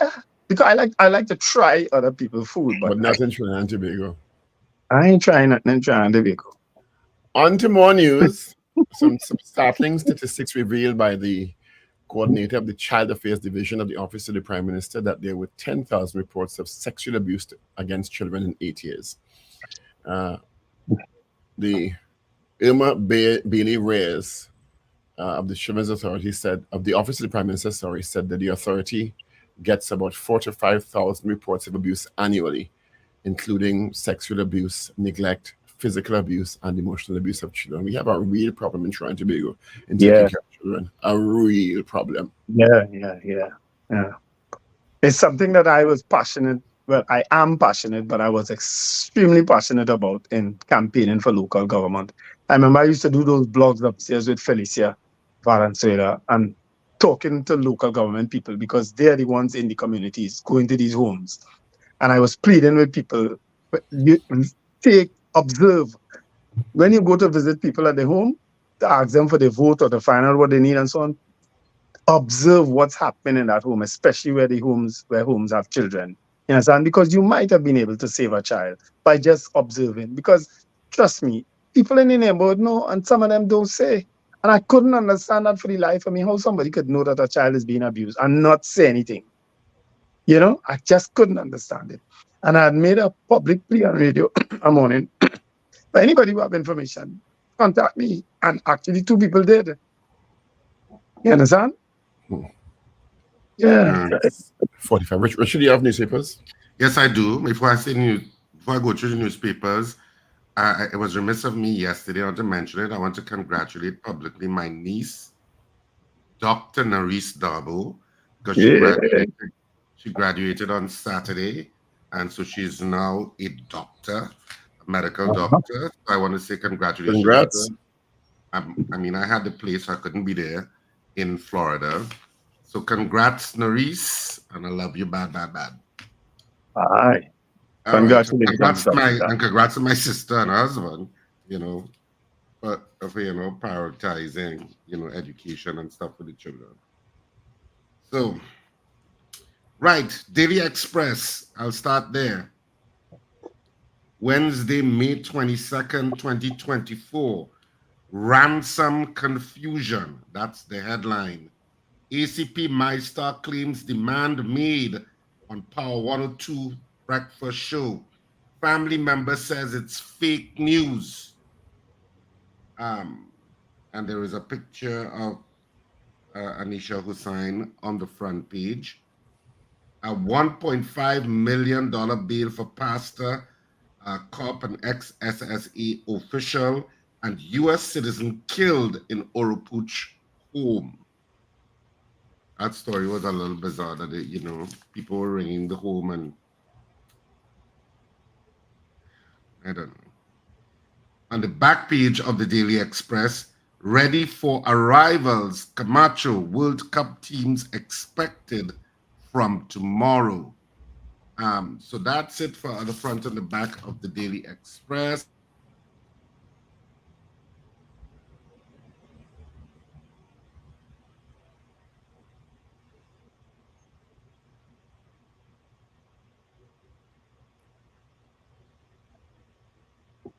because I like to try other people's food, but not in Trinidad and Tobago. I ain't trying nothing in Trinidad and Tobago. On to more news. Some startling statistics revealed by the coordinator of the Child Affairs Division of the Office of the Prime Minister that there were 10,000 reports of sexual abuse against children in 8 years. The Irma Bailey Reyes of the Children's Authority of the Office of the Prime Minister, said that the authority gets about 4,000 to 5,000 reports of abuse annually, including sexual abuse, neglect, physical abuse, and emotional abuse of children. We have a real problem in Trinidad and Tobago in taking care of children. A real problem. Yeah. It's something that I was passionate. Well, I am passionate, but I was extremely passionate about in campaigning for local government. I remember I used to do those blogs upstairs with Felicia Valenzuela and talking to local government people because they're the ones in the communities going to these homes. And I was pleading with people, observe. When you go to visit people at the home, to ask them for the vote or to find out what they need and so on, observe what's happening in that home, especially where homes have children. You understand? Because you might have been able to save a child by just observing. Because trust me, people in the neighborhood know, and some of them don't say. And I couldn't understand that for the life of me, how somebody could know that a child is being abused and not say anything. You know, I just couldn't understand it. And I had made a public plea on radio a morning. But anybody who have information, contact me. And actually 2 people did. You understand? Yeah. 45. Richard, do you have newspapers? Yes, I do. Before I go through the newspapers, it was remiss of me yesterday not to mention it. I want to congratulate publicly my niece, Dr. Nerisse Darbo, because she graduated on Saturday, and so she's now a doctor, a medical doctor. So I want to say congratulations. Congrats. I mean, I had the place, so I couldn't be there in Florida. So congrats, Nerisse, and I love you bad. Aye. Congratulations. Congrats to my sister and husband, for prioritizing, education and stuff for the children. So, right, Daily Express, I'll start there. Wednesday, May 22nd, 2024. Ransom confusion. That's the headline. ACP MyStar claims demand made on Power 102 breakfast show. family member says it's fake news. And there is a picture of Anisha Hussain on the front page. A $1.5 million bail for pastor, cop, and ex-SSA official, and U.S. citizen killed in Oropuch home. That story was a little bizarre that, people were ringing the home and I don't know. On the back page of the Daily Express, ready for arrivals, Camacho World Cup teams expected from tomorrow. So that's it for the front and the back of the Daily Express.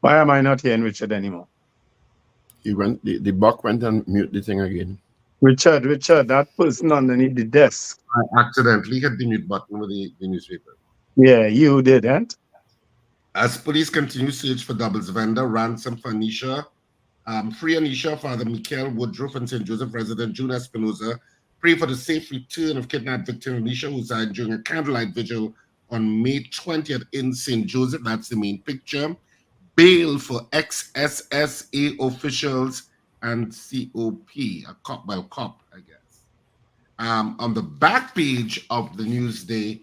Why am I not hearing Richard anymore? He went. The buck went and mute the thing again. Richard, that person underneath the desk. I accidentally hit the mute button with the newspaper. Yeah, you didn't. As police continue search for doubles vendor, ransom for Anisha, free Anisha, Father Michael Woodruff and St. Joseph resident June Espinoza pray for the safe return of kidnapped victim Anisha, who died during a candlelight vigil on May 20th in St. Joseph. That's the main picture. Bail for ex-SSA officials and COP, a cop, I guess. On the back page of the Newsday,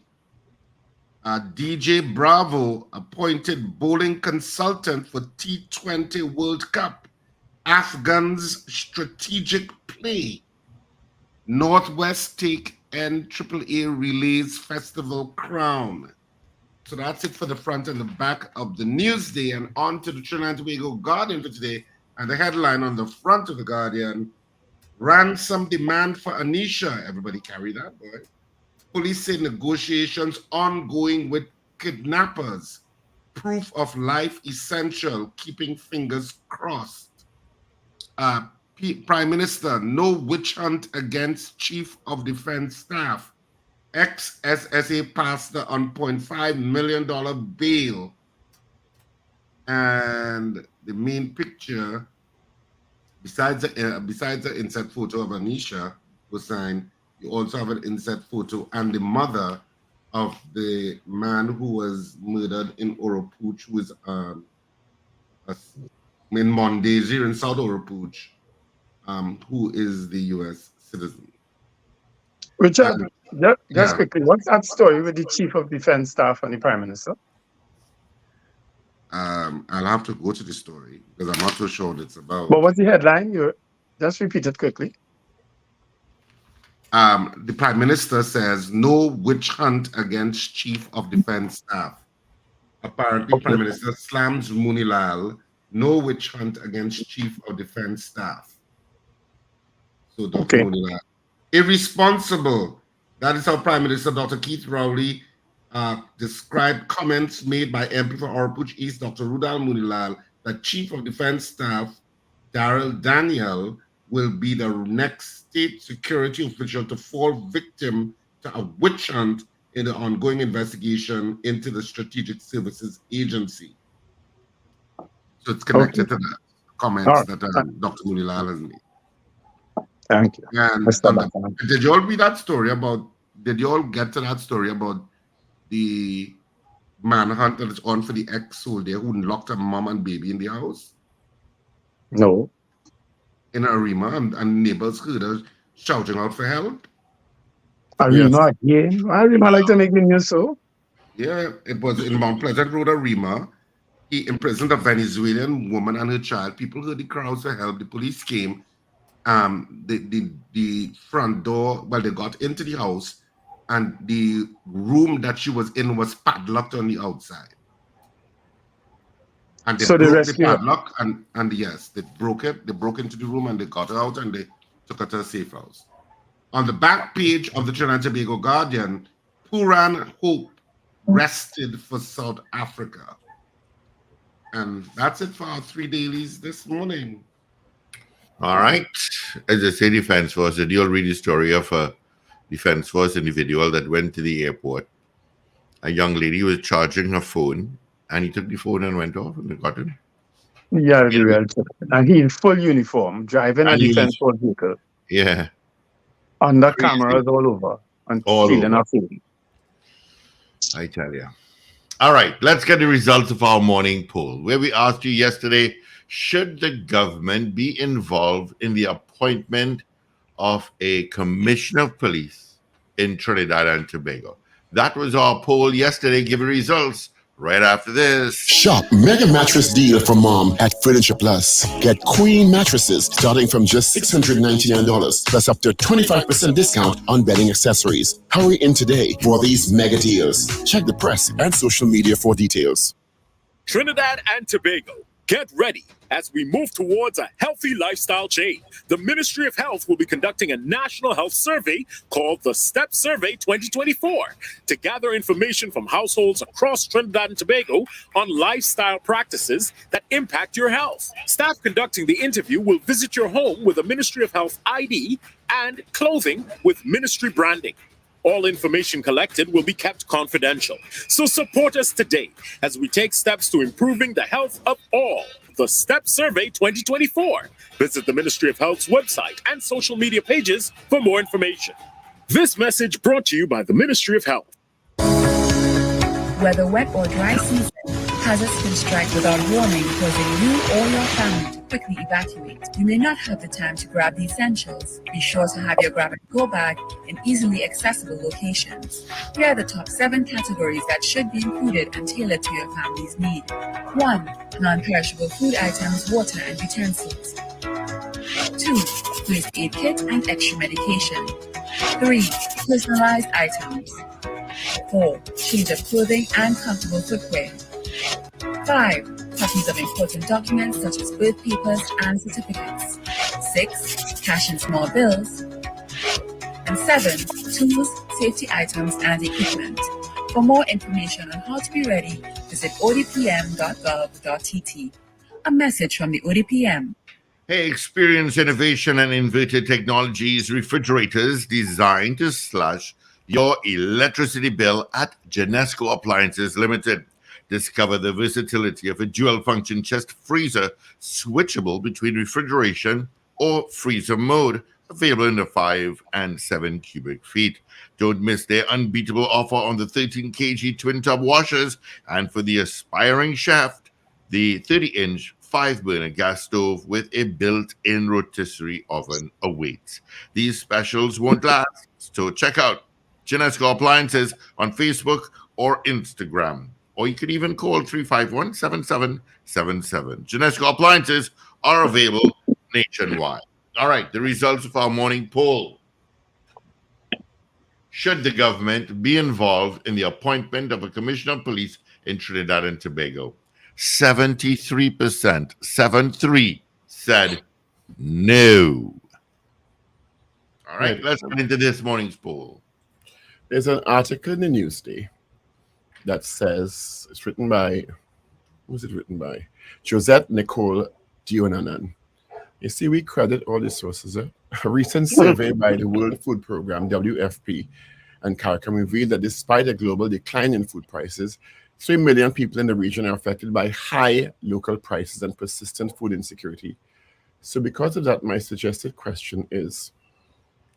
DJ Bravo appointed bowling consultant for T20 World Cup. Afghans strategic play. Northwest take NAAA Relays Festival crown. So that's it for the front and the back of the Newsday, and on to the Trinidad and Tobago Guardian for today. And the headline on the front of the Guardian: ransom demand for Anisha. Everybody carry that, boy. Police say negotiations ongoing with kidnappers. Proof of life essential, keeping fingers crossed. Prime Minister, no witch hunt against Chief of Defense Staff. Ex-SSA pastor on $0.5 million bail. And the main picture, besides the insert photo of Anisha Hussain, you also have an insert photo and the mother of the man who was murdered in Oropuch, who is in Mondesi in South Oropuch, who is the U.S. citizen. Richard, just quickly, what's that story with the Chief of Defense Staff and the Prime Minister? I'll have to go to the story because I'm not so sure what it's about. But what's the headline? You just repeat it quickly. The Prime Minister says no witch hunt against Chief of Defense Staff. Apparently, Prime Minister slams Munilal, no witch hunt against Chief of Defense Staff. So Dr. Munilal, irresponsible. That is how Prime Minister Dr. Keith Rowley described comments made by MP for Oropuch East, Dr. Rudal Munilal, that Chief of Defense Staff Daryl Daniel will be the next state security official to fall victim to a witch hunt in the ongoing investigation into the Strategic Services Agency. So it's connected to the comments that Dr. Munilal has made. Thank you. And did you all read that story about, did you all get to that story about the manhunt that is on for the ex-soldier who locked her mom and baby in the house? No. In Arima, and neighbors heard her shouting out for help. Arima again? Arima like to make the news so? Yeah, it was in Mount Pleasant Road, Arima. He imprisoned a Venezuelan woman and her child. People heard the crowds for help. The police came. The front door, well, they got into the house, and the room that she was in was padlocked on the outside. And they broke the padlock, and yes, they broke it. They broke into the room and they got her out and they took her to a safe house. On the back page of the Trinidad and Tobago Guardian, Puran Hope rested for South Africa. And that's it for our 3 dailies this morning. All right. As I say, Defense Force, did you all read the story of a Defense Force individual that went to the airport? A young lady was charging her phone And he took the phone and went off and they got him. Yeah, the well checked. And he in full uniform, driving a And he defense was- force vehicle, Yeah. under Crazy. cameras all over, and All stealing over. our food. I tell you. All right, let's get the results of our morning poll, where we asked you yesterday, should the government be involved in the appointment of a commissioner of police in Trinidad and Tobago? That was our poll yesterday. Give the results right after this. Shop Mega Mattress Deal for Mom at Furniture Plus. Get queen mattresses starting from just $699, plus up to 25% discount on bedding accessories. Hurry in today for these mega deals. Check the press and social media for details. Trinidad and Tobago, get ready as we move towards a healthy lifestyle change. The Ministry of Health will be conducting a national health survey called the STEP Survey 2024 to gather information from households across Trinidad and Tobago on lifestyle practices that impact your health. Staff conducting the interview will visit your home with a Ministry of Health ID and clothing with ministry branding. All information collected will be kept confidential. So support us today as we take steps to improving the health of all. The STEP Survey 2024. Visit the Ministry of Health's website and social media pages for more information. This message brought to you by the Ministry of Health. Whether wet or dry season, hazards can strike without warning, causing you or your family to quickly evacuate. You may not have the time to grab the essentials. Be sure to have your grab-and-go bag in easily accessible locations. Here are the top 7 categories that should be included and tailored to your family's need. 1. Non-perishable food items, water, and utensils. 2. First aid kit and extra medication. 3. Personalized items. 4. Change of clothing and comfortable footwear. 5. Copies of important documents such as birth papers and certificates. 6. Cash and small bills. And 7. Tools, safety items, and equipment. For more information on how to be ready, visit odpm.gov.tt. A message from the ODPM. Hey, experience innovation and inverted technologies refrigerators designed to slash your electricity bill at Genesco Appliances Limited. Discover the versatility of a dual-function chest freezer switchable between refrigeration or freezer mode, available in the 5 and 7 cubic feet. Don't miss their unbeatable offer on the 13 kg twin tub washers, and for the aspiring chef, the 30-inch 5-burner gas stove with a built-in rotisserie oven awaits. These specials won't last, so check out Genesco Appliances on Facebook or Instagram, or you could even call 351-7777. Genesco Appliances are available nationwide. All right, the results of our morning poll. Should the government be involved in the appointment of a commissioner of police in Trinidad and Tobago? 73%, 73 said no. All right, let's get into this morning's poll. There's an article in the Newsday that says it's written by, who's it written by? Josette Nicole Dionanan. You see, we credit all the sources. A recent survey by the World Food Program, WFP, and CARICOM revealed that despite a global decline in food prices, 3 million people in the region are affected by high local prices and persistent food insecurity. So because of that, my suggested question is,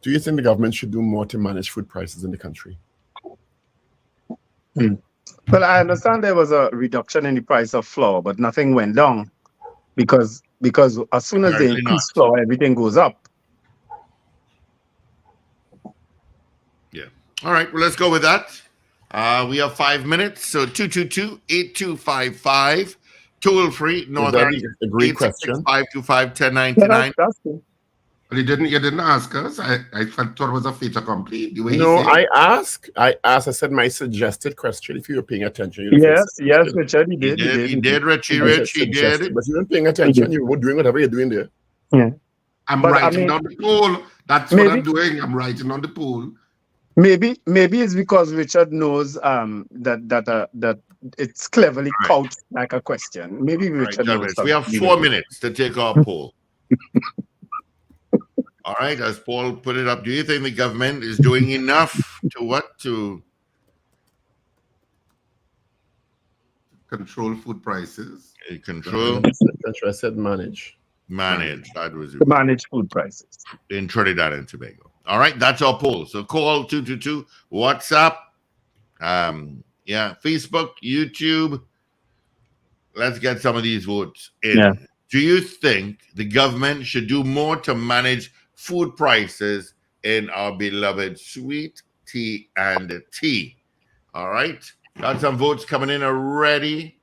do you think the government should do more to manage food prices in the country? Well, I understand there was a reduction in the price of flour, but nothing went down because as soon as they increase flour, everything goes up. Yeah. All right. Well, let's go with that. We have 5 minutes. So 222-8255. Toll free. Northern. Agreed question. 525-1099. But you didn't ask us. I thought it was a fait accompli. No, I asked. I said my suggested question. If you were paying attention, yes, Richard, he did. He did, Richie. He did. But you weren't paying attention. You were doing whatever you're doing there. Yeah. I'm writing on the poll. That's what I'm doing. I'm writing on the poll. Maybe it's because Richard knows that it's cleverly couched like a question. Maybe Richard knows. We have 4 minutes to take our poll. All right, as Paul put it up, do you think the government is doing enough to control food prices. Control, That's what I said, manage. manage. That was To manage food prices. in Trinidad and Tobago. All right, that's our poll. So call 222, WhatsApp, Facebook, YouTube. Let's get some of these votes in. Yeah. Do you think the government should do more to manage food prices in our beloved sweet tea and tea? All right, got some votes coming in already.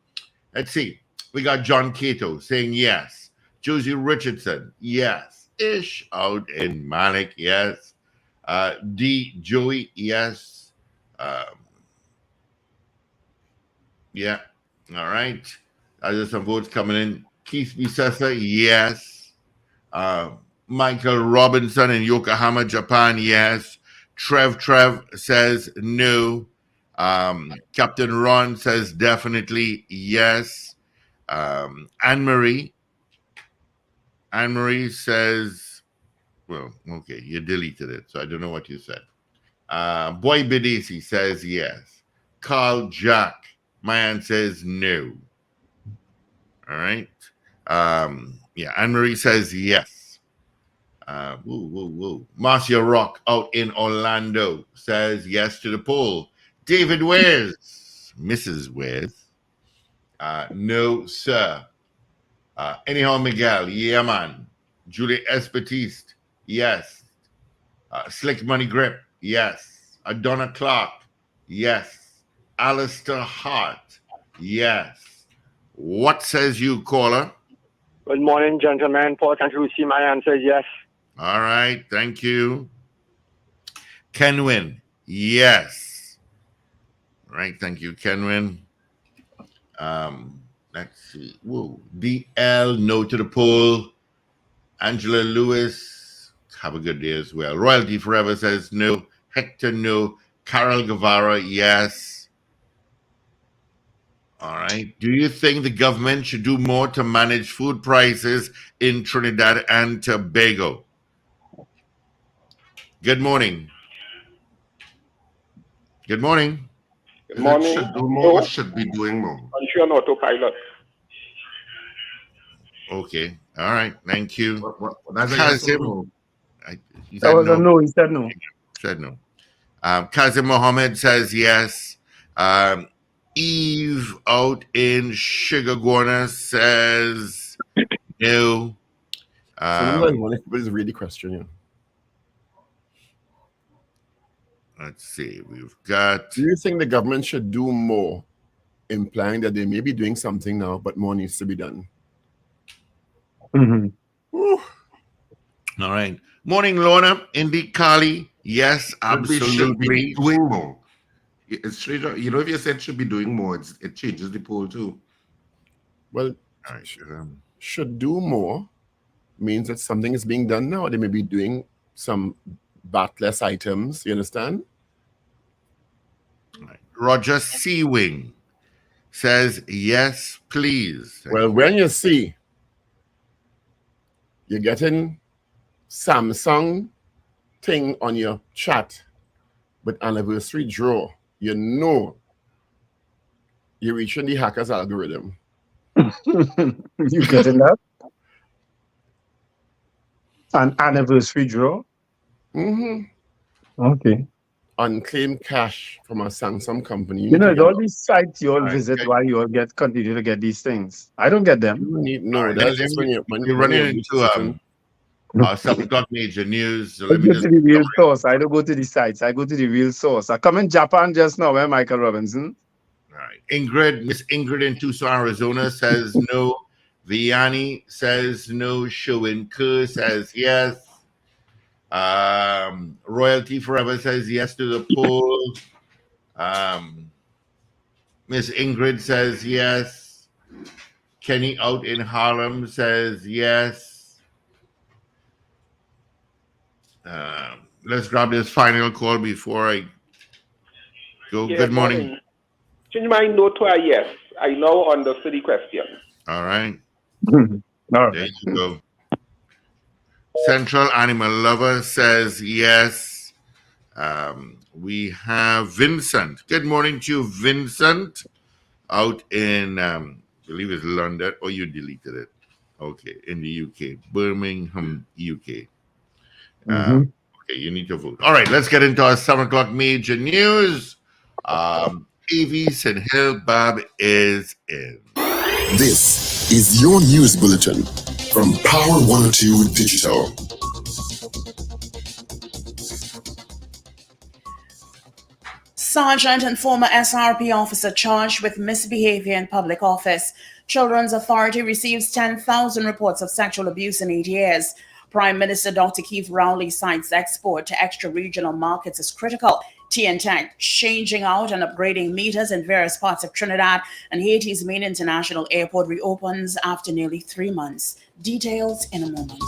Let's see. We got John Cato saying yes. Josie Richardson, yes. Ish out in Malik, yes. D. Joey, yes. Yeah. All right. There's some votes coming in. Keith Bisessa, yes. Michael Robinson in Yokohama, Japan, yes. Trev says no. Captain Ron says definitely yes. Anne-Marie says, well, okay, you deleted it, so I don't know what you said. Boy Bidisi says yes. Carl Jack, Mayan says no. All right. Anne-Marie says yes. Marcia Rock out in Orlando says yes to the poll. David Wares, Mrs. Wares, no, sir. Anyhow, Miguel, yeah, man. Julie Espetiste, yes. Slick Money Grip, yes. Adonna Clark, yes. Alistair Hart, yes. What says you, caller? Good morning, gentlemen. Port and Lucy, my answer is yes. All right, thank you. Kenwin, yes. All right, thank you, Kenwin. Let's see. Whoa. DL, no to the poll. Angela Lewis, have a good day as well. Royalty Forever says no. Hector, no. Carol Guevara, yes. All right. Do you think the government should do more to manage food prices in Trinidad and Tobago? Good morning. Good morning. Good morning. Should do more, should be doing more. Country on autopilot. Okay. All right. Thank you. That's a yes or no? He That said was no. a no. He said no. Said no. Kazim Mohammed says yes. Eve out in Sugargorna says no. Everybody's read the question, yeah. Let's see. We've got. Do you think the government should do more, implying that they may be doing something now, but more needs to be done? Mm-hmm. All right. Morning, Lorna. Indy Kali. Yes, absolutely. Should be doing more. It's straight up, you know, if you said should be doing more, it changes the poll too. Well, should do more means that something is being done now. They may be doing some batless items. You understand? Right. Roger Seawing says yes, please. Well, when you see you're getting Samsung thing on your chat with anniversary draw, you know you're reaching the hacker's algorithm. You getting that? An anniversary draw? Mm-hmm. Okay. Unclaimed cash from a Samsung company. You know, all these sites you all visit while you all continue to get these things. I don't get them. That's just when you're running into 7 o'clock major news. So I go to the real source. I don't go to the sites. I go to the real source. I come in Japan just now, Michael Robinson. All right. Miss Ingrid in Tucson, Arizona says no. Vianney says no. Shoin Kerr says yes. Royalty Forever says yes to the poll. Miss Ingrid says yes. Kenny out in Harlem says yes. Let's grab this final call before I go. Yeah, good morning. Change my no to a yes. I now understood the question. All right. All right. There you go. Central Animal Lover says yes. We have Vincent. Good morning to you, Vincent. out in, I believe it's London, or you deleted it. Okay, in the UK, Birmingham, UK. Okay, you need to vote. All right, let's get into our 7 o'clock major news. AV St. Hill Bab is in. This is your news bulletin from Power 102 Digital. Sergeant and former SRP officer charged with misbehavior in public office. Children's Authority receives 10,000 reports of sexual abuse in 8 years. Prime Minister Dr. Keith Rowley cites export to extra-regional markets as critical. TNTech changing out and upgrading meters in various parts of Trinidad, and Haiti's main international airport reopens after nearly 3 months. Details in a moment.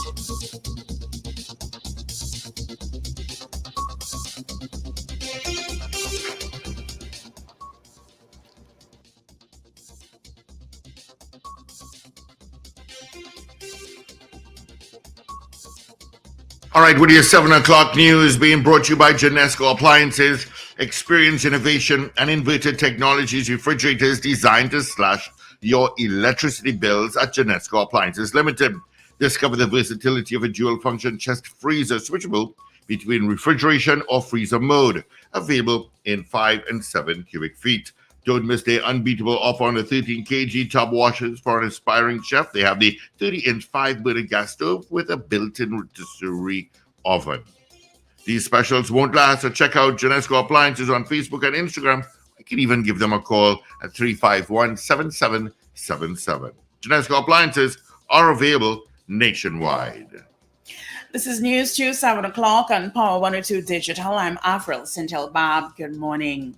All right, with your 7 o'clock news being brought to you by Genesco Appliances. Experience innovation and inverted technologies, refrigerators designed to slash your electricity bills at Genesco Appliances Limited. Discover the versatility of a dual-function chest freezer switchable between refrigeration or freezer mode, available in 5 and 7 cubic feet. Don't miss their unbeatable offer on the 13 kg tub washers for an aspiring chef. They have the 30-inch 5-burner gas stove with a built-in rotisserie oven. These specials won't last, so check out Genesco Appliances on Facebook and Instagram. You can even give them a call at 351-7777. Genesco Appliances are available nationwide. This is News 2, 7 o'clock on Power 102 Digital. I'm Avril Sintel-Bab. Good morning.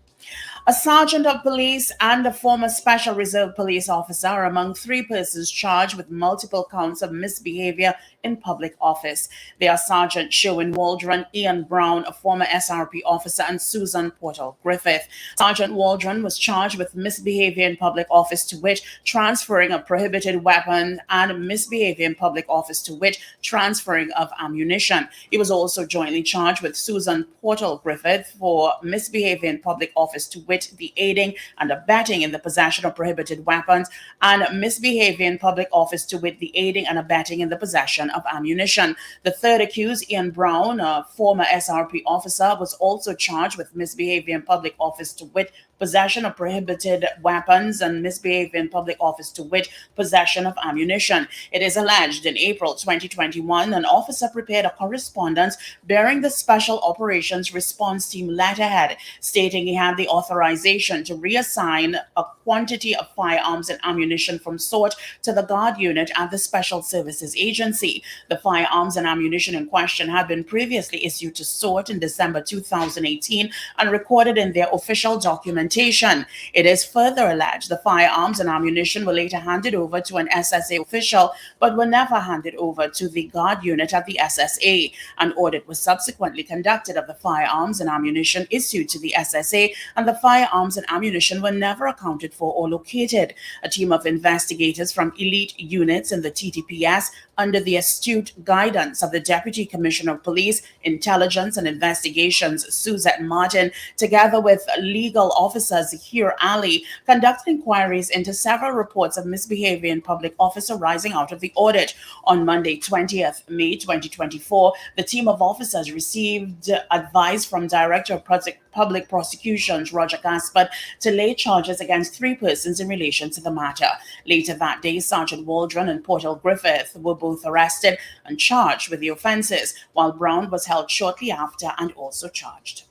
A sergeant of police and a former special reserve police officer are among 3 persons charged with multiple counts of misbehavior in public office. They are Sergeant Sherwin Waldron, Ian Brown, a former SRP officer, and Susan Portal Griffith. Sergeant Waldron was charged with misbehavior in public office, to wit, transferring a prohibited weapon, and misbehavior in public office, to wit, transferring of ammunition. He was also jointly charged with Susan Portal Griffith for misbehavior in public office, to wit, the aiding and abetting in the possession of prohibited weapons, and misbehavior in public office, to wit, the aiding and abetting in the possession of ammunition. The third accused, Ian Brown, a former SRP officer, was also charged with misbehavior in public office, to wit, possession of prohibited weapons, and misbehavior in public office, to wit, possession of ammunition. It is alleged in April 2021, an officer prepared a correspondence bearing the Special Operations Response Team letterhead stating he had the authorization to reassign a quantity of firearms and ammunition from SORT to the Guard unit at the Special Services Agency. The firearms and ammunition in question had been previously issued to SORT in December 2018 and recorded in their official documentation. It is further alleged the firearms and ammunition were later handed over to an SSA official, but were never handed over to the Guard unit at the SSA. An audit was subsequently conducted of the firearms and ammunition issued to the SSA, and the firearms and ammunition were never accounted for or located. A team of investigators from elite units in the TTPS, under the astute guidance of the Deputy Commissioner of Police, Intelligence and Investigations, Suzette Martin, together with legal officer Zahir Ali, conducted inquiries into several reports of misbehavior in public office arising out of the audit. On Monday, 20th May 2024, the team of officers received advice from Director of Public Prosecutions, Roger Gaspard, to lay charges against 3 persons in relation to the matter. Later that day, Sergeant Waldron and Portal Griffith were both arrested and charged with the offences, while Brown was held shortly after and also charged.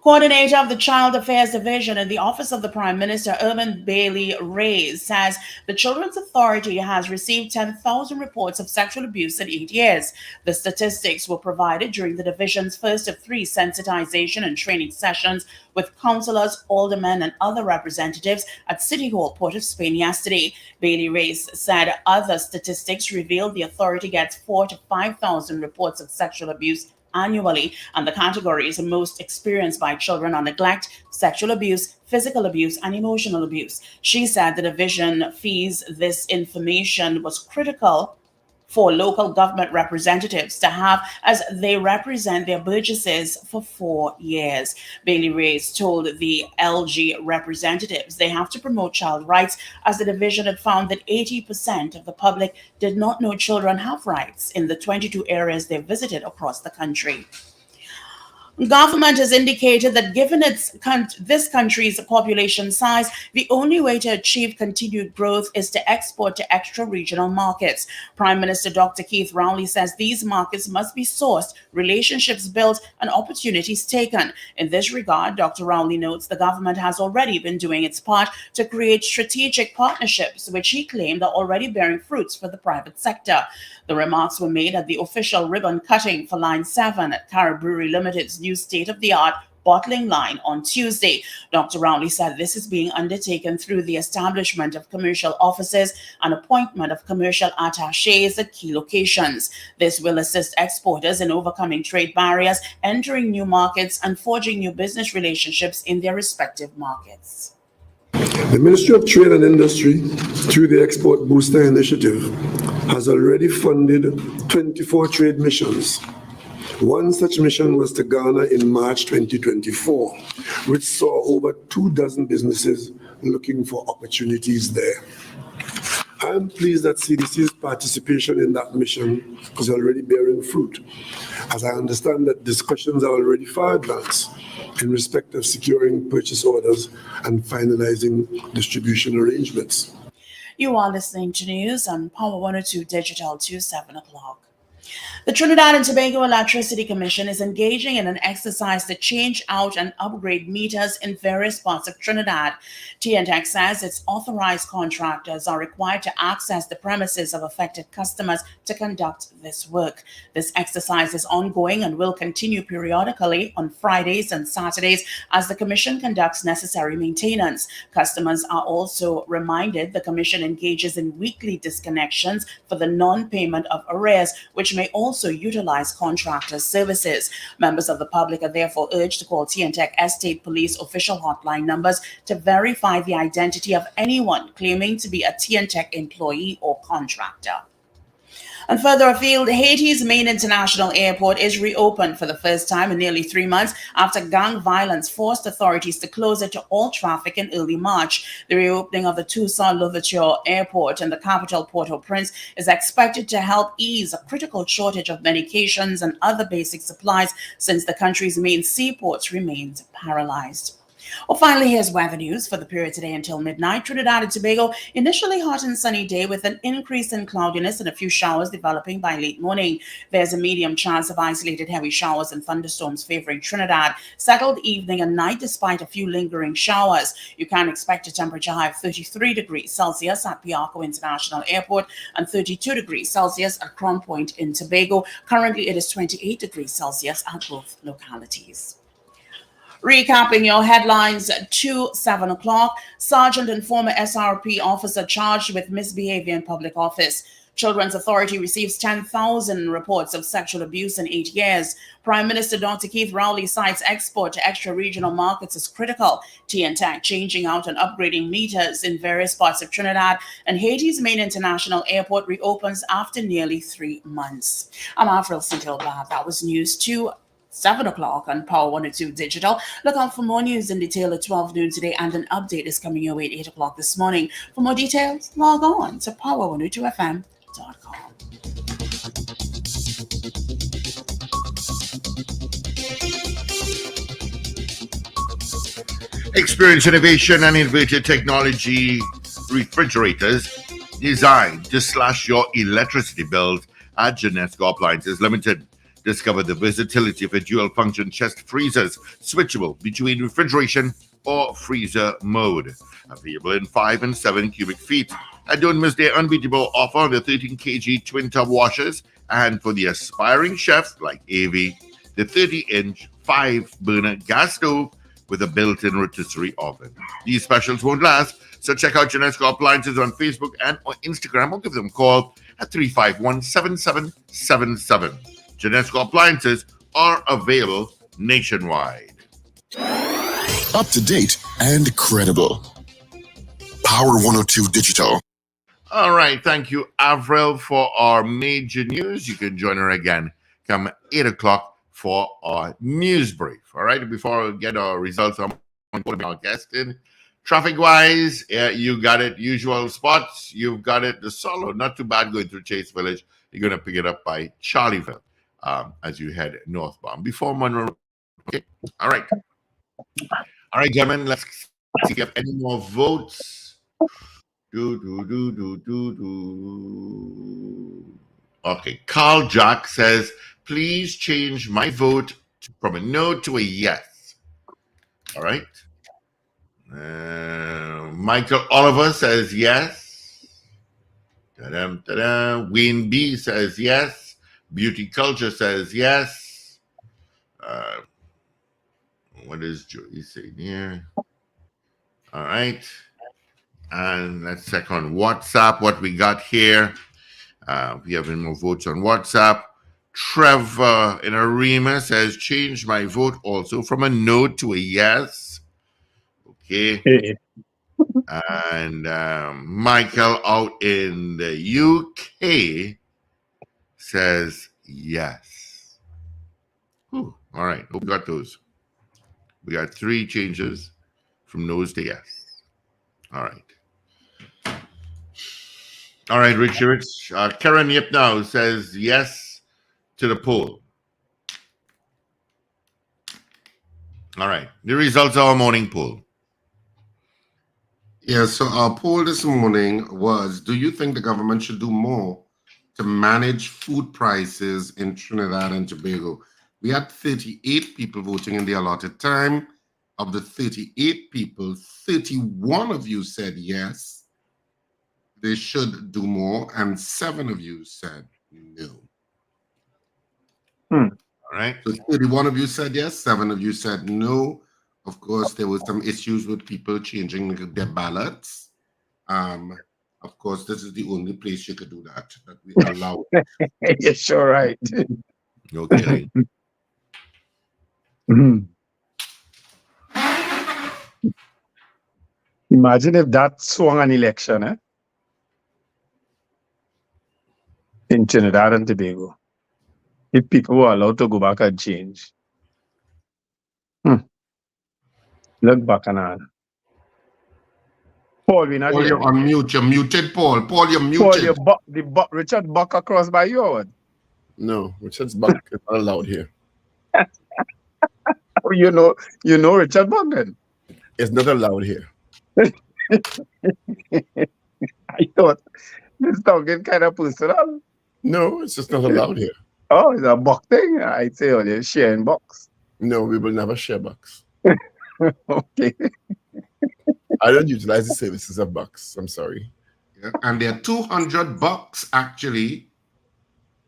Coordinator of the Child Affairs Division in the Office of the Prime Minister, Erwin Bailey Reyes, says the Children's Authority has received 10,000 reports of sexual abuse in 8 years. The statistics were provided during the division's first of 3 sensitization and training sessions with councillors, aldermen, and other representatives at City Hall, Port of Spain yesterday. Bailey Reyes said other statistics revealed the authority gets 4,000 to 5,000 reports of sexual abuse annually, and the categories most experienced by children are neglect, sexual abuse, physical abuse, and emotional abuse. She said the division feels this information was critical for local government representatives to have as they represent their burgesses for 4 years. Bailey Reyes told the LG representatives they have to promote child rights, as the division had found that 80% of the public did not know children have rights in the 22 areas they visited across the country. Government has indicated that given this country's population size, the only way to achieve continued growth is to export to extra-regional markets. Prime Minister Dr. Keith Rowley says these markets must be sourced, relationships built, and opportunities taken. In this regard, Dr. Rowley notes the government has already been doing its part to create strategic partnerships, which he claimed are already bearing fruits for the private sector. The remarks were made at the official ribbon cutting for Line 7 at Carib Brewery Limited's new state-of-the-art bottling line on Tuesday. Dr. Rowley said this is being undertaken through the establishment of commercial offices and appointment of commercial attachés at key locations. This will assist exporters in overcoming trade barriers, entering new markets, and forging new business relationships in their respective markets. The Ministry of Trade and Industry, through the Export Booster Initiative, has already funded 24 trade missions. One such mission was to Ghana in March 2024, which saw over 24 businesses looking for opportunities there. I am pleased that CDC's participation in that mission is already bearing fruit, as I understand that discussions are already far advanced in respect of securing purchase orders and finalizing distribution arrangements. You are listening to news on Power 102 Digital to 7 o'clock. The Trinidad and Tobago Electricity Commission is engaging in an exercise to change out and upgrade meters in various parts of Trinidad. TNTEC says its authorized contractors are required to access the premises of affected customers to conduct this work. This exercise is ongoing and will continue periodically on Fridays and Saturdays as the Commission conducts necessary maintenance. Customers are also reminded the Commission engages in weekly disconnections for the non-payment of arrears, which may also utilize contractors' services. Members of the public are therefore urged to call TNTEC Estate Police official hotline numbers to verify the identity of anyone claiming to be a TNTEC employee or contractor. And further afield, Haiti's main international airport is reopened for the first time in nearly 3 months after gang violence forced authorities to close it to all traffic in early March. The reopening of the Toussaint-Louverture Airport in the capital Port-au-Prince is expected to help ease a critical shortage of medications and other basic supplies since the country's main seaports remained paralyzed. Well, finally, here's weather news for the period today until midnight. Trinidad and Tobago, initially hot and sunny day with an increase in cloudiness and a few showers developing by late morning. There's a medium chance of isolated heavy showers and thunderstorms favoring Trinidad. Settled evening and night despite a few lingering showers. You can expect a temperature high of 33 degrees Celsius at Piarco International Airport and 32 degrees Celsius at Crown Point in Tobago. Currently, it is 28 degrees Celsius at both localities. Recapping your headlines to 7 o'clock, Sergeant and former SRP officer charged with misbehavior in public office. Children's Authority receives 10,000 reports of sexual abuse in 8 years. Prime Minister Dr. Keith Rowley cites export to extra-regional markets as critical. TNTEC changing out and upgrading meters in various parts of Trinidad. And Haiti's main international airport reopens after nearly 3 months. I'm Avril Sintilbab. That was news to 7 o'clock on Power 102 Digital. Look out for more news in detail at 12 noon today, and an update is coming your way at 8 o'clock this morning. For more details, log on to power102fm.com. Experience innovation and innovative technology refrigerators designed to slash your electricity bills at Genesco Appliances Limited. Discover the versatility of a dual-function chest freezers, switchable between refrigeration or freezer mode. Available in 5 and 7 cubic feet. And don't miss their unbeatable offer on the 13 kg twin-tub washers. And for the aspiring chefs like AV, the 30-inch 5-burner gas stove with a built-in rotisserie oven. These specials won't last, so check out Genesco Appliances on Facebook and on Instagram, or give them a call at 351-7777. Genesco Appliances are available nationwide. Up to date and credible. Power 102 Digital. All right. Thank you, Avril, for our major news. You can join her again come 8 o'clock for our news brief. All right. Before we get our results, I'm going to be our guest in. Traffic-wise, you got it. Usual spots. You've got it. The Solo, not too bad going through Chase Village. You're going to pick it up by Charlieville as you head northbound. Before Monroe. Okay. All right. All right, gentlemen. Let's see if you have any more votes. Okay. Carl Jack says, please change my vote from a no to a yes. All right. Michael Oliver says yes. Wayne B says yes. Beauty Culture says yes. What is Joey saying here? All right. And let's check on WhatsApp what we got here. We have any more votes on WhatsApp. Trevor in Arima says, change my vote also from a no to a yes. Okay. And Michael out in the UK says yes. Whew. All right. We got those. We got 3 changes from no's to yes. All right. All right, Richard. Karen Yipnow says yes to the poll. All right. The results of our morning poll. Yeah, so our poll this morning was, do you think the government should do more to manage food prices in Trinidad and Tobago? We had 38 people voting in the allotted time. Of the 38 people, 31 of you said yes, they should do more, and 7 of you said no. All right. So 31 of you said yes, 7 of you said no. Of course, there were some issues with people changing their ballots. Of course, this is the only place you could do that we allow. You're sure right. No kidding. Imagine if that swung an election, eh? In Trinidad and Tobago. If people were allowed to go back and change. Look back and Paul, we're not Paul, you're on mute. You're muted, Paul. Paul, you're muted. Paul, Richard Buck across by you, or what? No, Richard's Buck is not allowed here. Oh, you know Richard Buck then? It's not allowed here. I thought this talking kind of personal. No, it's just not allowed here. Oh, it's a Buck thing? I'd say, oh, they're sharing Bucks. No, we will never share Bucks. Okay. I don't utilize the services of Bucks. I'm sorry. Yeah, and they're $200 actually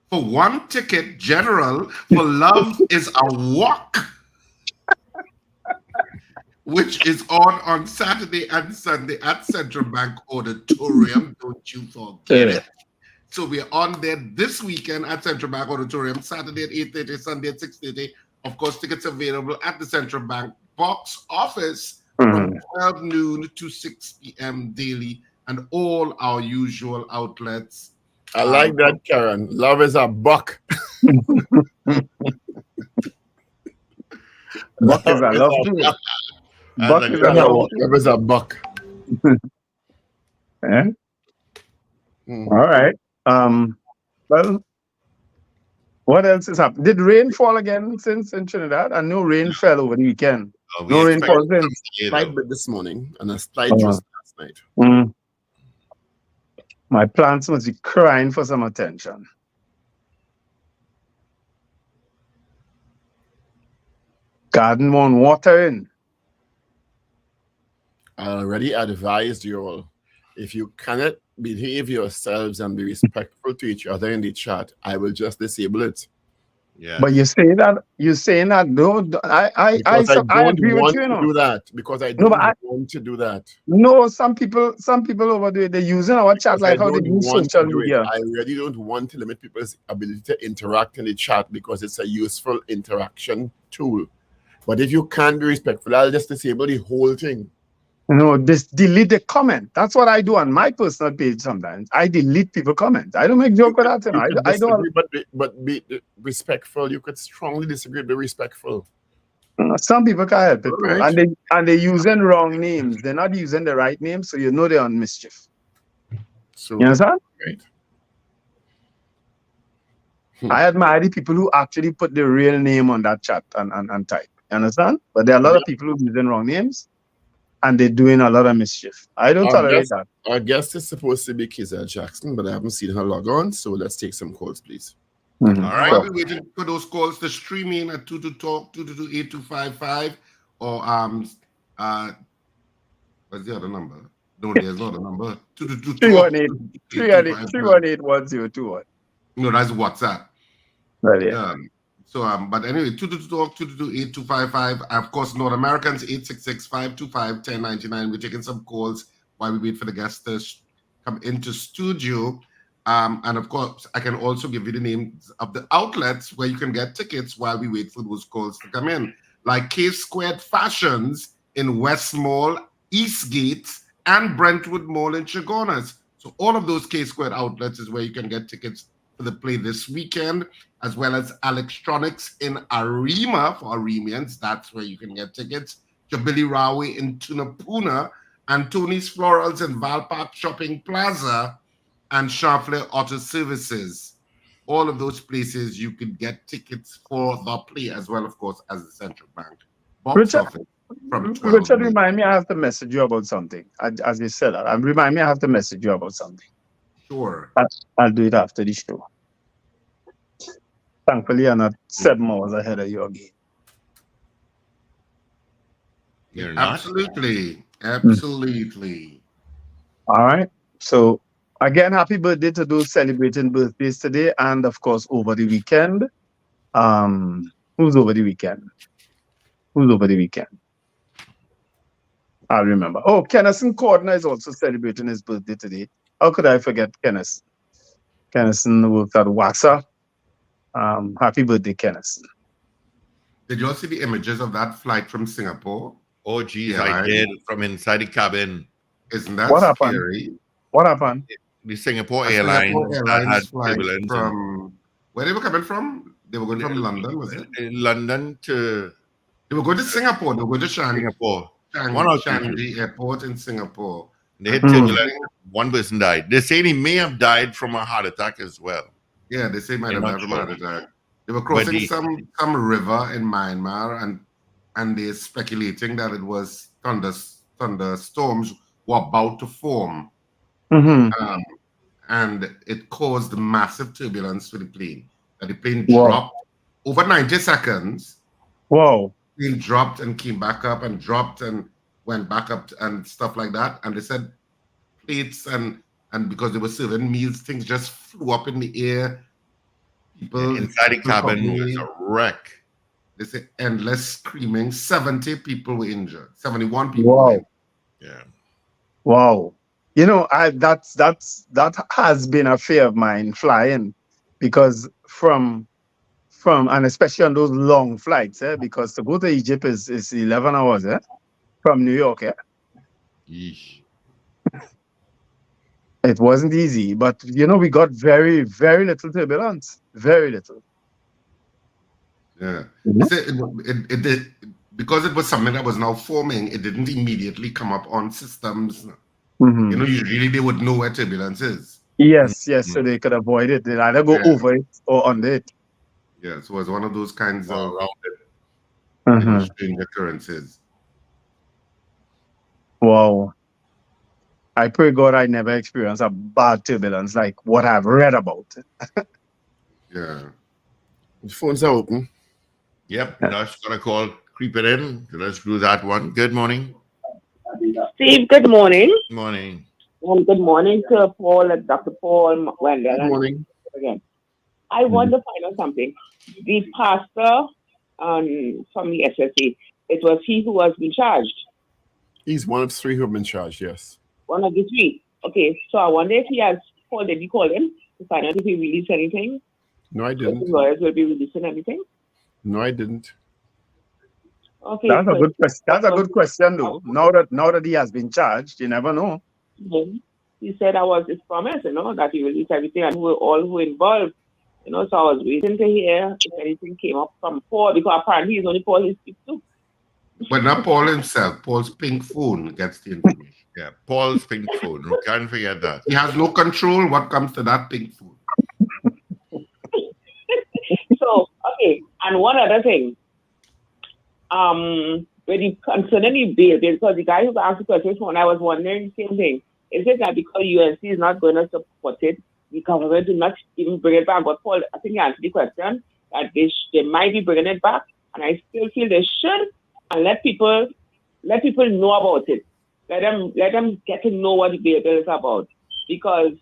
for 1 ticket general for Love is a Walk, which is on Saturday and Sunday at Central Bank Auditorium. Don't you forget it. So we're on there this weekend at Central Bank Auditorium, Saturday at 8:30, Sunday at 6:30. Of course, tickets available at the Central Bank box office from 12 noon to 6 p.m. daily, and all our usual outlets. I like that, Karen. Love is a buck. Buck is a love too. Buck is a love. Love is a buck. Eh? All right. Well, what else is happening? Did rain fall again since in Trinidad? I know rain fell over the weekend. No rain fall since. Slight bit this morning and a slight drizzle last night. My plants must be crying for some attention. Garden want water in. I already advised you all, if you cannot behave yourselves and be respectful to each other in the chat, I will just disable it. Yeah. But you're saying that no, I agree with you. Do that because I don't want to do that. No, some people over there, they're using our chat like how they use social media. I really don't want to limit people's ability to interact in the chat because it's a useful interaction tool. But if you can't be respectful, I'll just disable the whole thing. Just delete the comment. That's what I do on my personal page sometimes. I delete people comments. I don't make joke with that. You could I don't. disagree, but be respectful. You could strongly disagree, be respectful. Some people can't help it, bro. Right. And they're using wrong names. They're not using the right name, so you know they're on mischief. So, You understand? right. I admire the people who actually put the real name on that chat and type. You understand? But there are a lot of people who using wrong names and they're doing a lot of mischief. I don't tolerate that. Our guest is supposed to be Kizelle Jackson, but I haven't seen her log on, so let's take some calls, please. Mm-hmm. All right. While we're waiting for those calls to stream in at 22talk 222-8255 or what's the other number? No, there's no other number. 318-1021. No, that's WhatsApp. Well, yeah. So but anyway, 222talk 222-8255. Of course, North Americans 866-525-1099. We're taking some calls while we wait for the guests to come into studio. And of course, I can also give you the names of the outlets where you can get tickets while we wait for those calls to come in, like K Squared Fashions in West Mall, Eastgate, and Brentwood Mall in Chagonas. So all of those K Squared outlets is where you can get tickets for the play this weekend, as well as Electronics in Arima for Arimians. That's where you can get tickets. Jabili Rawi in Tunapuna, and Tony's Florals in Valpark Shopping Plaza, and Sharpler Auto Services. All of those places you could get tickets for the play, as well, of course, as the Central Bank. Richard, remind me I have to message you about something. As you said that, remind me I have to message you about something. Sure. I'll do it after the show. Thankfully, I'm not 7 hours ahead of you again. You're not? Absolutely. All right. So, again, happy birthday to those celebrating birthdays today and, of course, over the weekend. Who's over the weekend? I'll remember. Oh, Kennison Cordner is also celebrating his birthday today. How could I forget Kennison? Kennison worked at WASA. Happy birthday, Kennison. Did you all see the images of that flight from Singapore? Oh, geez, I did, from inside the cabin. Isn't that scary? What happened? The Singapore Airlines that had turbulence. From where they were coming from? They were going from London, was it? London to... They were going to Singapore. They were going to Singapore. Changi Airport in Singapore. They had turbulence. One person died. They say he may have died from a heart attack as well. Yeah, they say he might have died from a heart attack. They were crossing some river in Myanmar, and they're speculating that it was thunderstorms were about to form. Mm-hmm. And it caused massive turbulence to the plane. And the plane dropped over 90 seconds. Wow. The plane dropped and came back up and dropped and went back up and stuff like that. And they said plates and because they were serving meals, things just flew up in the air. People inside the cabin was a wreck. They say endless screaming. 70 people were injured. 71 people were injured. Yeah. Wow. You know, that has been a fear of mine, flying, because from and especially on those long flights, because to go to Egypt is 11 hours, from New York, Yeesh. It wasn't easy, but you know, we got very, very little turbulence. Very little. Yeah. It did, because it was something that was now forming, it didn't immediately come up on systems. Mm-hmm. You know, usually they would know where turbulence is. Yes, so they could avoid it. They'd either go over it or under it. Yeah, so it was one of those kinds of strange occurrences. Wow. I pray God I never experienced a bad turbulence like what I've read about. Yeah. The phones are open. Yep, Nash got a call. Creep it in. So let's do that one. Good morning. Steve, good morning. Good morning. And good morning to Paul and Dr. Paul Wendell. Good morning. Again. I want to find out something. The pastor from the SSA, it was he who was being charged. He's one of 3 who have been charged, yes. One of the 3. Okay, so I wonder if he has called. Did you call him to find out if he released anything? No, I didn't. If the lawyers will be releasing anything? No, I didn't. Okay. That's a good question. That's a good question, though. Now that he has been charged, you never know. He said that was his promise, that he will release everything and all who involved. So I was waiting to hear if anything came up from Paul, because apparently he's only Paul he speaks to. But not Paul himself. Paul's pink phone gets the information. Yeah, Paul's pink phone. We can't forget that. He has no control what comes to that pink phone. So, okay, and one other thing. Concerning the bail, because the guy who asked the question, when I was wondering the same thing. Is it that because UNC is not going to support it, the government will not even bring it back? But Paul, I think you answered the question that they might be bringing it back, and I still feel they should, and let people know about it. Let them get to know what the bail bill is about, because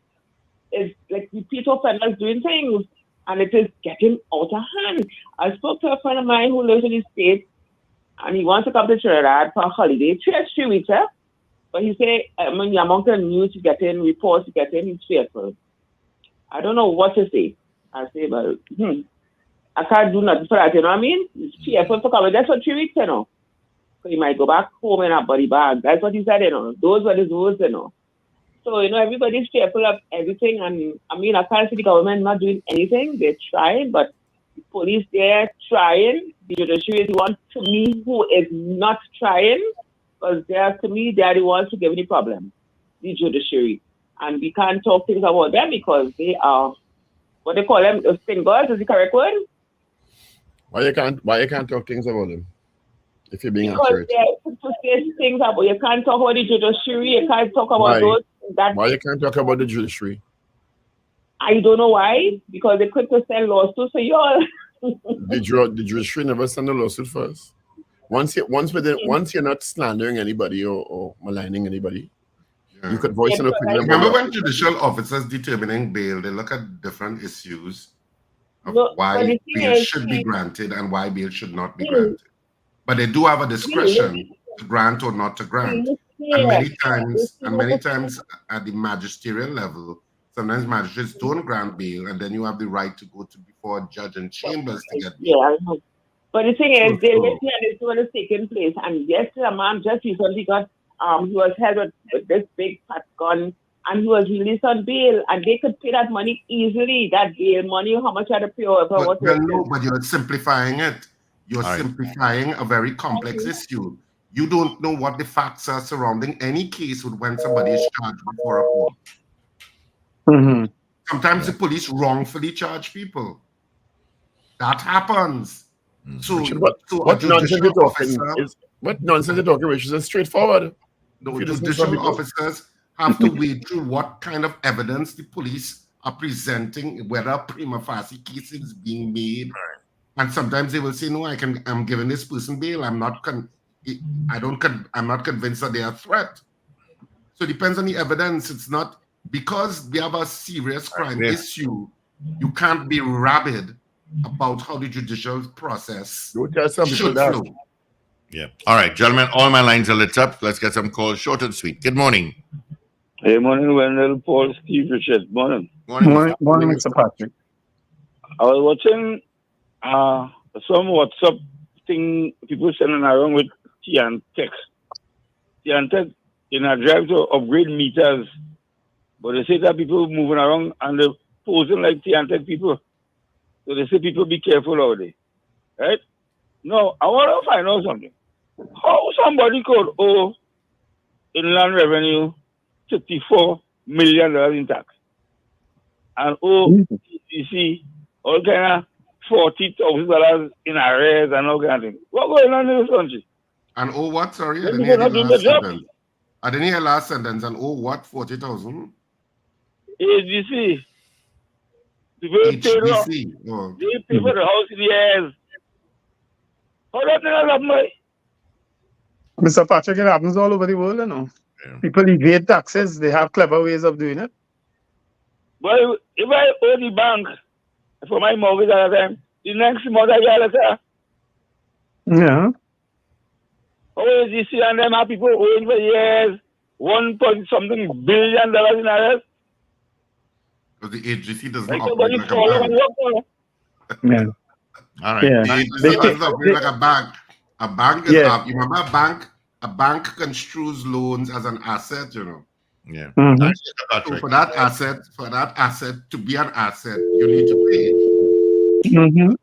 it's like repeat offenders doing things, and it is getting out of hand. I spoke to a friend of mine who lives in the States, and he wants to come to Trinidad for a holiday, 3 weeks, But he said, the amount of news you get in, reports you get in, he's fearful. I don't know what to say. I say, well, I can't do nothing for that, you know what I mean? He's fearful for coming there for 3 weeks, So he might go back home in a body bag. That's what he said, Those were his words, So, everybody's fearful of everything. And, I can't see the government not doing anything. They're trying, but the police, they're trying. The judiciary is the one, to me, who is not trying. Because to me, they are the ones who give me the problem, the judiciary. And we can't talk things about them because they are, what they call them, stingers, is the correct word? Why you can't talk things about them? If you're being because accurate. Because to say things about, you can't talk about the judiciary, you can't talk about those. Why you can't talk about the judiciary? I don't know why, because they could send lawsuits for y'all. The judiciary never send a lawsuit first. Once you're not slandering anybody or maligning anybody, you could voice an opinion. Remember when judicial officers determining bail, they look at different issues of why bail should be granted and why bail should not be granted. But they do have a discretion to grant or not to grant. And many times at the magisterial level, sometimes magistrates don't grant bail, and then you have the right to go before a judge in chambers to get bail. Yeah, I know. But the thing is, they listen and this one is taking place. And yesterday, a man just recently got, he was held with this big fat gun, and he was released on bail, and they could pay that money easily, that bail money, how much had to pay over. But you're simplifying it. You're simplifying a very complex issue. You don't know what the facts are surrounding any case when somebody is charged before a court. Mm-hmm. Sometimes the police wrongfully charge people. That happens. So, what nonsense you're talking what nonsense you're talking, which is straightforward. No, judicial officers have to wade through what kind of evidence the police are presenting, whether a prima facie case is being made. And sometimes they will say, no, I'm giving this person bail. I'm not convinced that they are a threat. So it depends on the evidence. It's not because we have a serious crime issue, you can't be rabid about how the judicial process should flow. Yeah. All right, gentlemen, all my lines are lit up. Let's get some calls short and sweet. Good morning. Hey, morning, Wendell, Paul, Steve, Richard. Morning. Morning, Mr. Patrick. I was watching some WhatsApp thing people sending around with T&Tech. T&Tech in a drive to upgrade meters, but they say that people moving around and they're posing like T&Tech people. So they say people be careful out there, right? No, I want to find out something. How somebody could owe Inland Revenue $54 million in tax and owe TCC all kind of $40,000 in arrears and all kind of things. What's going on in this country? And owe what? Sorry, I didn't hear the last sentence. I didn't hear last sentence. And owe what? 40,000? HDC. People HDC. They pay for the house in years. How that thing happen? Mr. Patrick, it happens all over the world, Yeah. People evade taxes. They have clever ways of doing it. Well, if I owe the bank for my mortgage at the time, the next month I get a letter. Yeah. How is this and them have people owing for years, $1.something billion in arrears? Because the HGC does not operate like a bank. Yeah. All right. Yeah. The HGC doesn't operate like a bank. A bank is Yeah. you remember a bank construes loans as an asset, you know. Yeah. Mhm. Thanks, Mr. So Patrick. for that asset to be an asset, you need to pay. Mhm.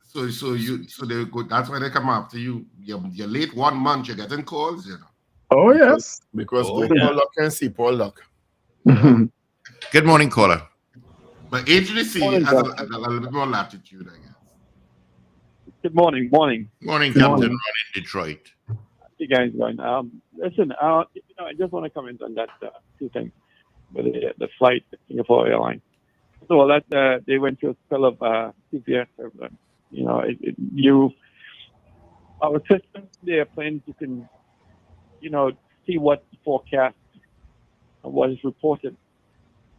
So they go, that's why they come after you. You're late 1 month, you're getting calls, you know. Oh yes. Because Oh, go yeah. Paul Luck and see Paul Luck. Mhm. Good morning, caller. But HDC Morning, has a Doctor. little bit more latitude, I guess. Good morning. Morning. Morning, Good Captain morning. Ron in Detroit. You guys going? Listen, I just want to comment on that two things with the flight, the Singapore Airline. So that they went through a spell of CPS turbulence. You know, our systems, the airplanes, you can, see what forecast and what is reported.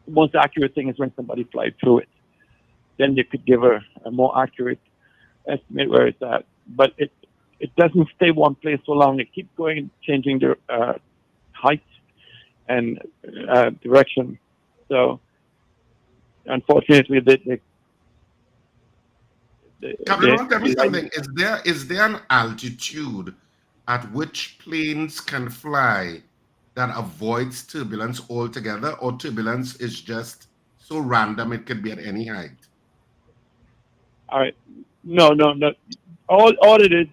The most accurate thing is when somebody flies through it. Then you could give a more accurate estimate where it's at. But it doesn't stay one place so long. It keeps going and changing the height and direction. So, unfortunately, Captain Ron, tell me something. Is there an altitude at which planes can fly that avoids turbulence altogether, or turbulence is just so random it could be at any height? all right. No. All it is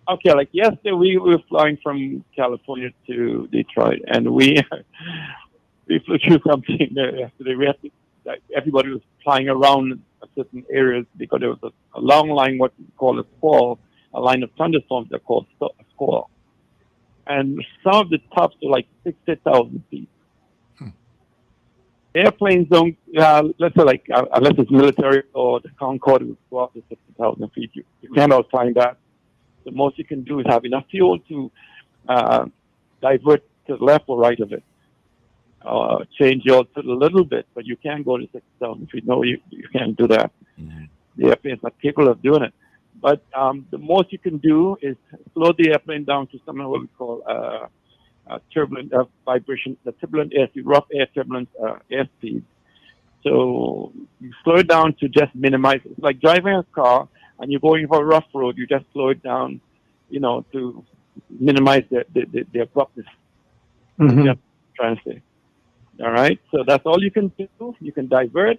okay. Like yesterday, we were flying from California to Detroit, and we flew through something there yesterday. We had to, everybody was flying around certain areas because there was a long line, what we call a squall, a line of thunderstorms that called a squall. And some of the tops are like 60,000 feet. Airplanes don't, let's say like, unless it's military or the Concorde will go up to 60,000 feet. You cannot find that. The most you can do is have enough fuel to divert to the left or right of it. Change your altitude a little bit, but you can't go to 60,000 feet. No, you can't do that. Mm-hmm. The airplane's not capable of doing it. But the most you can do is slow the airplane down to something what we call turbulent vibration, the turbulent airspeed, rough air turbulent airspeed. So you slow it down to just minimize it. It's like driving a car and you're going for a rough road. You just slow it down, to minimize the abruptness. Mhm. Just trying to say. All right. So that's all you can do. You can divert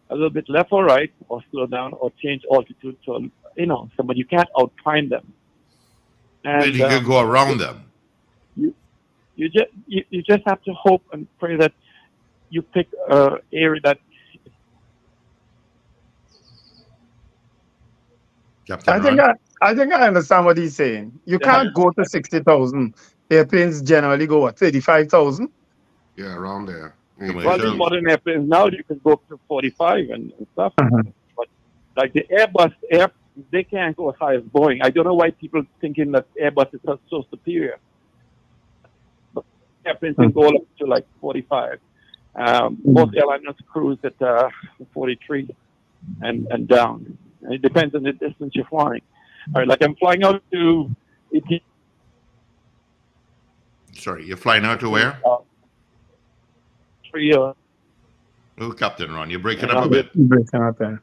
a little bit left or right, or slow down, or change altitude. So but you can't outclimb them. And But you could go around them. You just have to hope and pray that you pick an area that. Captain I think Ron? I think I understand what he's saying. You can't go to 60,000. Airplanes generally go what, 35,000? Yeah, around there. Well, the modern airplanes now you can go up to 45 and stuff. But like the Airbus, they can't go as high as Boeing. I don't know why people thinking that Airbus is so superior. But airplanes can go up to like 45. Most airliners cruise at 43 and down. And it depends on the distance you're flying. All right, like I'm flying out to. Sorry, you're flying out to where? 3 years. Oh, Captain Ron, you're breaking up a bit. Breaking up there.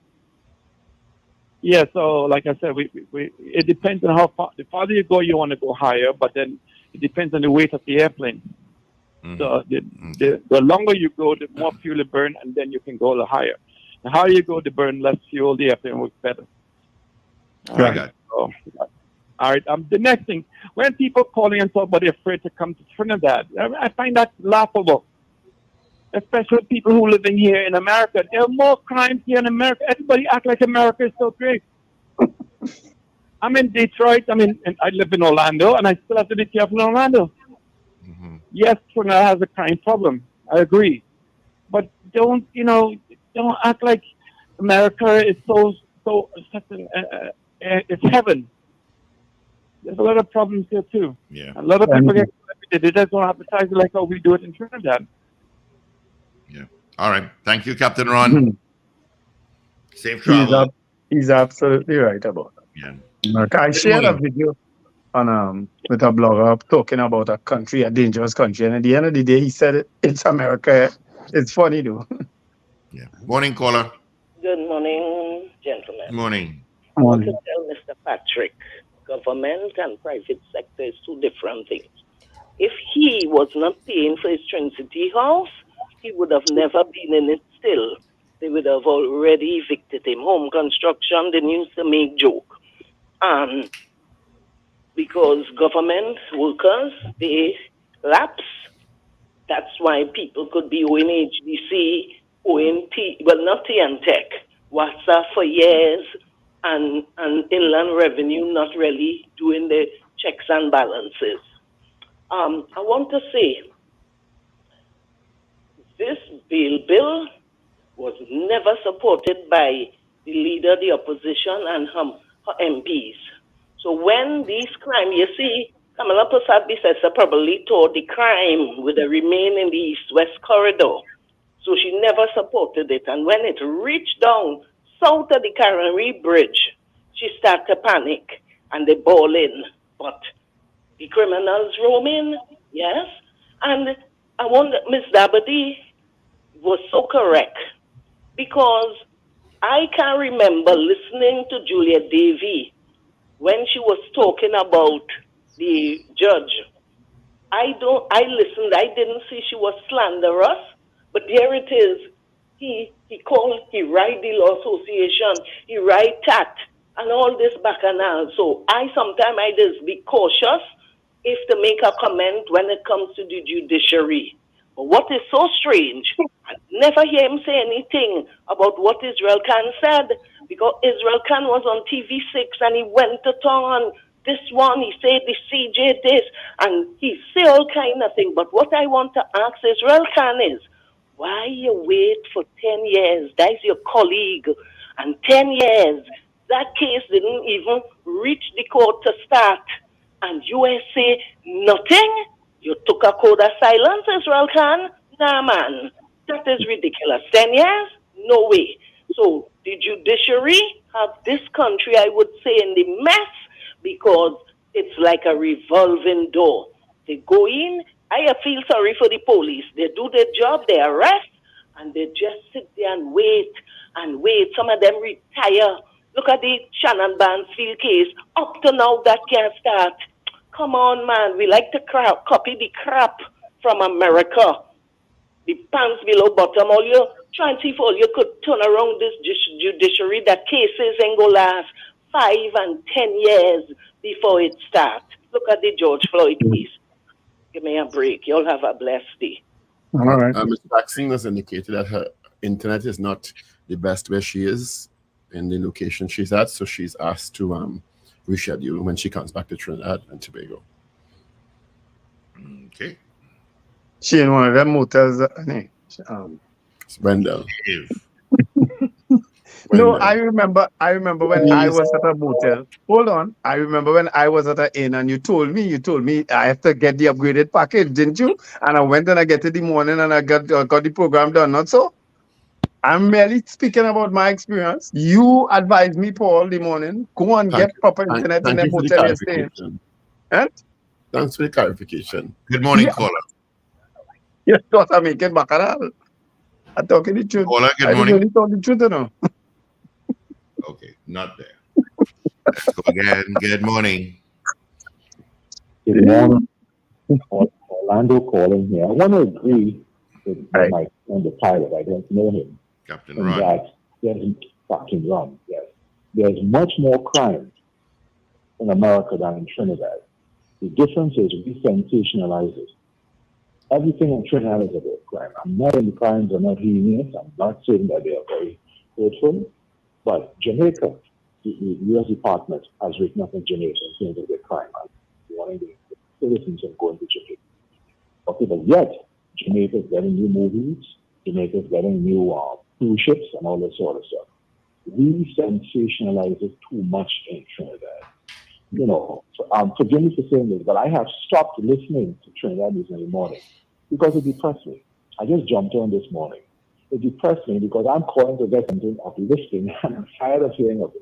Yeah, so like I said, it depends on how far. The farther you go, you want to go higher, but then it depends on the weight of the airplane. Mm-hmm. So the longer you go, the more fuel you burn, and then you can go a little higher. The higher you go, the burn less fuel, the airplane works better. Very good. So, all right. The next thing, when people calling and talk about they're afraid to come to Trinidad, I find that laughable. Especially people who live in here in America. There are more crimes here in America. Everybody act like America is so great. I'm in Detroit. And I live in Orlando, and I still have to be careful in Orlando. Mm-hmm. Yes, Trinidad has a crime problem. I agree, but don't act like America is it's heaven. There's a lot of problems here too. Yeah. A lot of people get they just don't advertise it like how we do it in Trinidad. Yeah. All right. Thank you, Captain Ron. Mhm. Safe travel. He's absolutely right about that. Yeah. I shared a video on with a blogger talking about a country, a dangerous country, and at the end of the day, he said it's America. It's funny though. Yeah. Morning, caller. Good morning, gentlemen. Morning. I want to tell Mr. Patrick government and private sector is two different things. If he was not paying for his Trinity house, he would have never been in it still. They would have already evicted him. Home construction, they used to make joke. Because government workers, they lapse. That's why people could be owing HDC, owing not T and Tech, WhatsApp for years, and Inland Revenue not really doing the checks and balances. I want to say, this bill was never supported by the leader of the opposition and her MPs. So when these crimes, you see, Kamala Prasad-Bissessar probably thought the crime would remain in the East-West corridor. So she never supported it. And when it reached down south of the Carronry Bridge, she started to panic and they ball in. But the criminals roam in, yes. And I wonder, Ms. Dabadi was so correct, because I can remember listening to Julia Davy when she was talking about the judge. I listened, I didn't see she was slanderous, but there it is. He write the law association, he write TAT, and all this bacchanal. So sometimes I just be cautious if to make a comment when it comes to the judiciary. But what is so strange, I never hear him say anything about what Israel Khan said, because Israel Khan was on TV6 and he went to town. This one, he said the CJ this, and he say all kind of things. But what I want to ask Israel Khan is, why you wait for 10 years? That's your colleague. And 10 years, that case didn't even reach the court to start. And USA, nothing? You took a code of silence, Israel Khan? Nah, man. That is ridiculous. 10 years? No way. So the judiciary have this country, I would say, in the mess, because it's like a revolving door. They go in. I feel sorry for the police. They do their job, they arrest, and they just sit there and wait and wait. Some of them retire. Look at the Shannon Barnesfield case. Up to now, that can't start. Come on, man. We like to copy the crap from America. The pants below bottom. All you try and see if all you could turn around this judiciary, that cases ain't go last 5 and 10 years before it starts. Look at the George Floyd case. Give me a break. You'll have a blessed day. All right. Ms. Jackson has indicated that her internet is not the best where she is in the location she's at, so she's asked to reschedule when she comes back to Trinidad and Tobago. Okay. She in one of them motels. Wendell. No, I remember when I was at a motel. Hold on. I remember when I was at an inn and you told me I have to get the upgraded package, didn't you? And I went and I get it in the morning and I got the program done, not so? I'm merely speaking about my experience. You advised me, Paul, the morning, go and get proper internet in the motel you're staying. Thanks for the clarification. Good morning, caller. You thought I'm making baccarat. I'm talking the truth. Caller, good morning. I really talk the truth, you know. Okay, not there. Let's go again. Good morning. Good morning. Orlando calling here. I want to agree with my friend, the pilot. I don't know him. Captain Ron. That Captain Ron, yes. There's much more crime in America than in Trinidad. The difference is we sensationalize it. Everything in Trinidad is about crime. I'm not in the crimes are not heinous. I'm not saying that they are very hurtful. But Jamaica, the U.S. Department has written up in Jamaica in terms of their crime. Wanting the citizens of going to Jamaica. Okay, but yet, Jamaica is getting new movies. Jamaica is getting new cruise ships and all that sort of stuff. We sensationalize it too much in Trinidad. You know, so, forgive me for saying this, but I have stopped listening to Trinidad News in the morning because it depressed me. I just jumped on this morning. It depressed me because I'm calling to get something uplifting and I'm tired of hearing of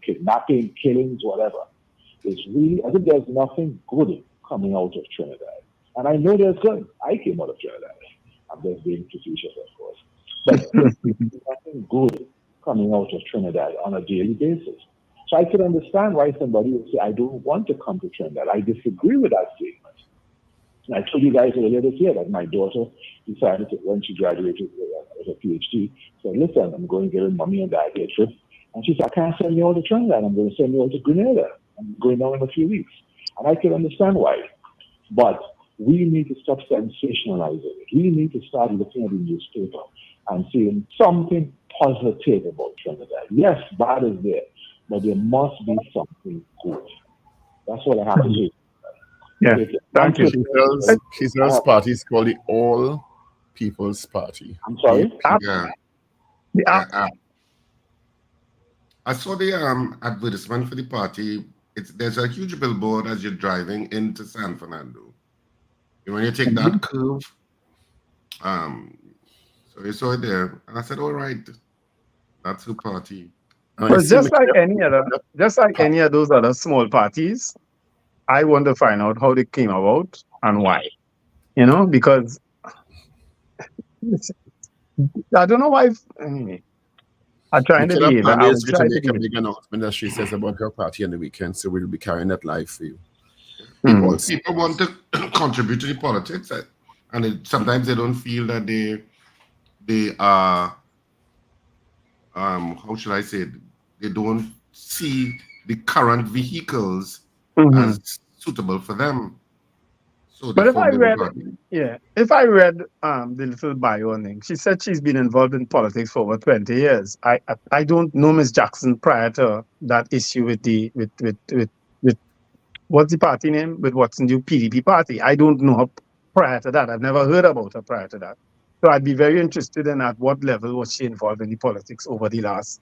kidnapping, killings, whatever. It's really, I think there's nothing good coming out of Trinidad. And I know there's good. I came out of Trinidad. I'm just being facetious, of course. But there's nothing good coming out of Trinidad on a daily basis. So I can understand why somebody would say, I don't want to come to Trinidad. I disagree with that statement. And I told you guys earlier this year that my daughter decided to, when she graduated with a PhD, said, listen, I'm going to give mommy and dad a trip. And she said, I can't send you all to Trinidad. I'm going to send you all to Grenada. I'm going down in a few weeks. And I can understand why. But we need to stop sensationalizing it. We need to start looking at the newspaper and seeing something positive about Trinidad. Yes, bad is there, but there must be something good. That's what I have to say. Yeah, thank you. His party is called the All People's Party. I'm sorry? I saw the advertisement for the party. There's a huge billboard as you're driving into San Fernando. And when you take that curve, so you saw it there, and I said, all right, that's the party. Well, just like any of those other small parties, I want to find out how they came about and why. You know, because I don't know why. Anyway, I'm trying to behave. I will try to make a big announcement that she says about her party on the weekend, so we'll be carrying that live for you. People want to contribute to the politics, and sometimes they don't feel that they are, how should I say it? They don't see the current vehicles as suitable for them. So but if I read the little bio thing, she said she's been involved in politics for over 20 years. I don't know Ms. Jackson prior to that issue with what's the party name? With what's the new PDP party. I don't know her prior to that. I've never heard about her prior to that. So I'd be very interested in at what level was she involved in the politics over the last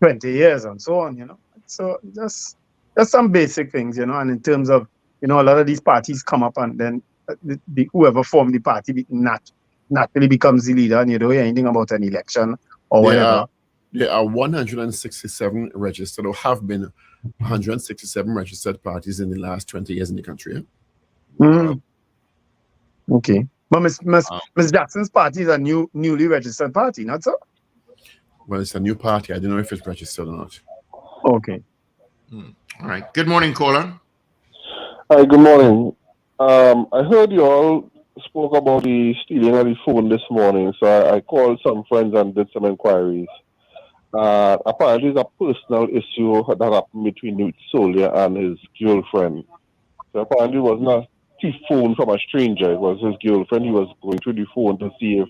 20 years and so on, you know. So just some basic things, you know, and in terms of, you know, a lot of these parties come up and then whoever formed the party naturally becomes the leader, and you don't hear anything about an election or whatever. There are 167 registered, or have been 167 registered parties in the last 20 years in the country. Okay. But Ms. Jackson's party is a newly registered party, not so? Well, it's a new party. I don't know if it's registered or not. Okay. All right. Good morning, caller. Hi, good morning. I heard you all spoke about the stealing of the phone this morning, so I called some friends and did some inquiries. Apparently, it's a personal issue that happened between Solia and his girlfriend. So apparently, it was not a phone from a stranger; it was his girlfriend. He was going through the phone to see if.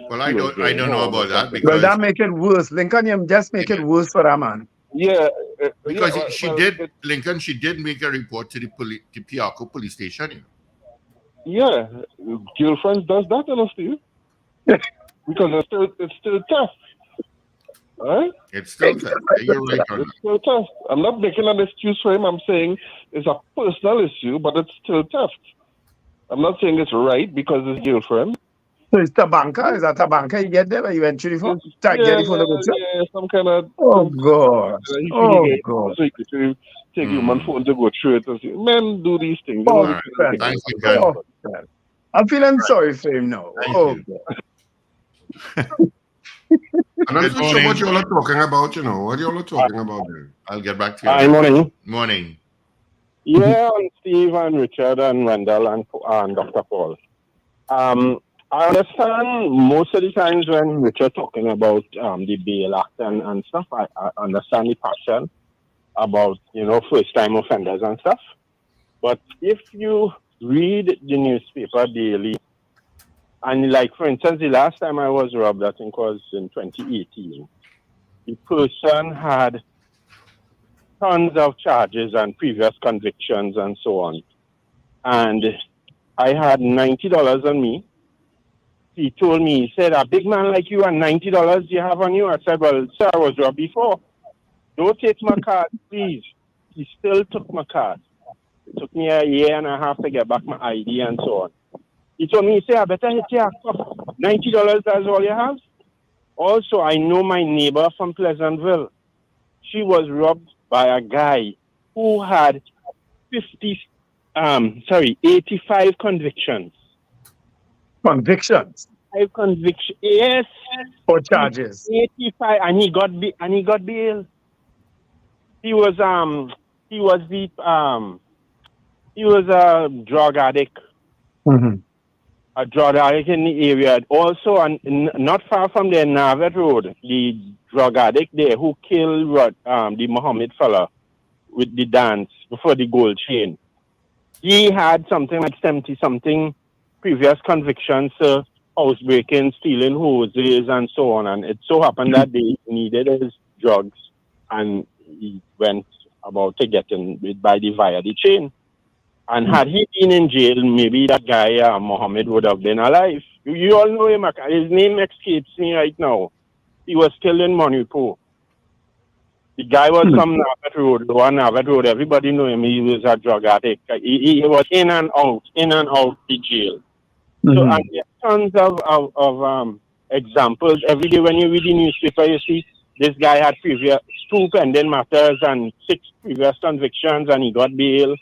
Well, I don't know about that because. Well, that make it worse. Lincoln, you just make it worse for that man. Yeah, because she did make a report to the Piarco police station. You know? Yeah, girlfriends does that, honestly. Because it's still tough. Right? It's still tough. You're right on it's still tough. I'm not making an excuse for him. I'm saying it's a personal issue, but it's still tough. I'm not saying it's right because it's girlfriend. So it's Tabanka? Is that Tabanka you get there eventually for? Yeah, some kind of. Oh, God. So you could take your man phone to go through it and say, men do these things. Thank you, God. I'm feeling sorry for him now. I'm not so sure what you all are talking about, you know. What you all are talking about there? I'll get back to you. Hi, morning. Morning. Yeah, and Steve and Richard and Wendell and Dr. Paul. I understand most of the times when Richard talking about the bail act and stuff, I understand the passion about, you know, first-time offenders and stuff. But if you read the newspaper daily, and like, for instance, the last time I was robbed, I think was in 2018, the person had tons of charges and previous convictions and so on. And I had $90 on me. He told me, he said, a big man like you and $90 you have on you? I said, well, sir, I was robbed before. Don't take my card, please. He still took my card. It took me a year and a half to get back my ID and so on. He told me, he said, I better hit you up. $90, that's all you have? Also, I know my neighbor from Pleasantville. She was robbed by a guy who had 85 convictions. Convictions? 5 convictions, yes. For charges? 85, and he got bail. he was a drug addict. Mm-hmm. A drug addict in the area. Also, not far from there, Navet Road, the drug addict there who killed the Mohammed fella with the dance before the gold chain. He had something like 70-something previous convictions, housebreaking, stealing hoses, and so on. And it so happened that they needed his drugs, and he went about to get in via the chain. And had he been in jail, maybe that guy, Mohammed, would have been alive. You all know him. His name escapes me right now. He was killed in Manipur. The guy was from Navet Road, Navet Road. Everybody knew him. He was a drug addict. He was in and out the jail. So, and there are tons of examples. Every day when you read the newspaper, you see this guy had previous 2 pending matters and 6 previous convictions, and he got bail.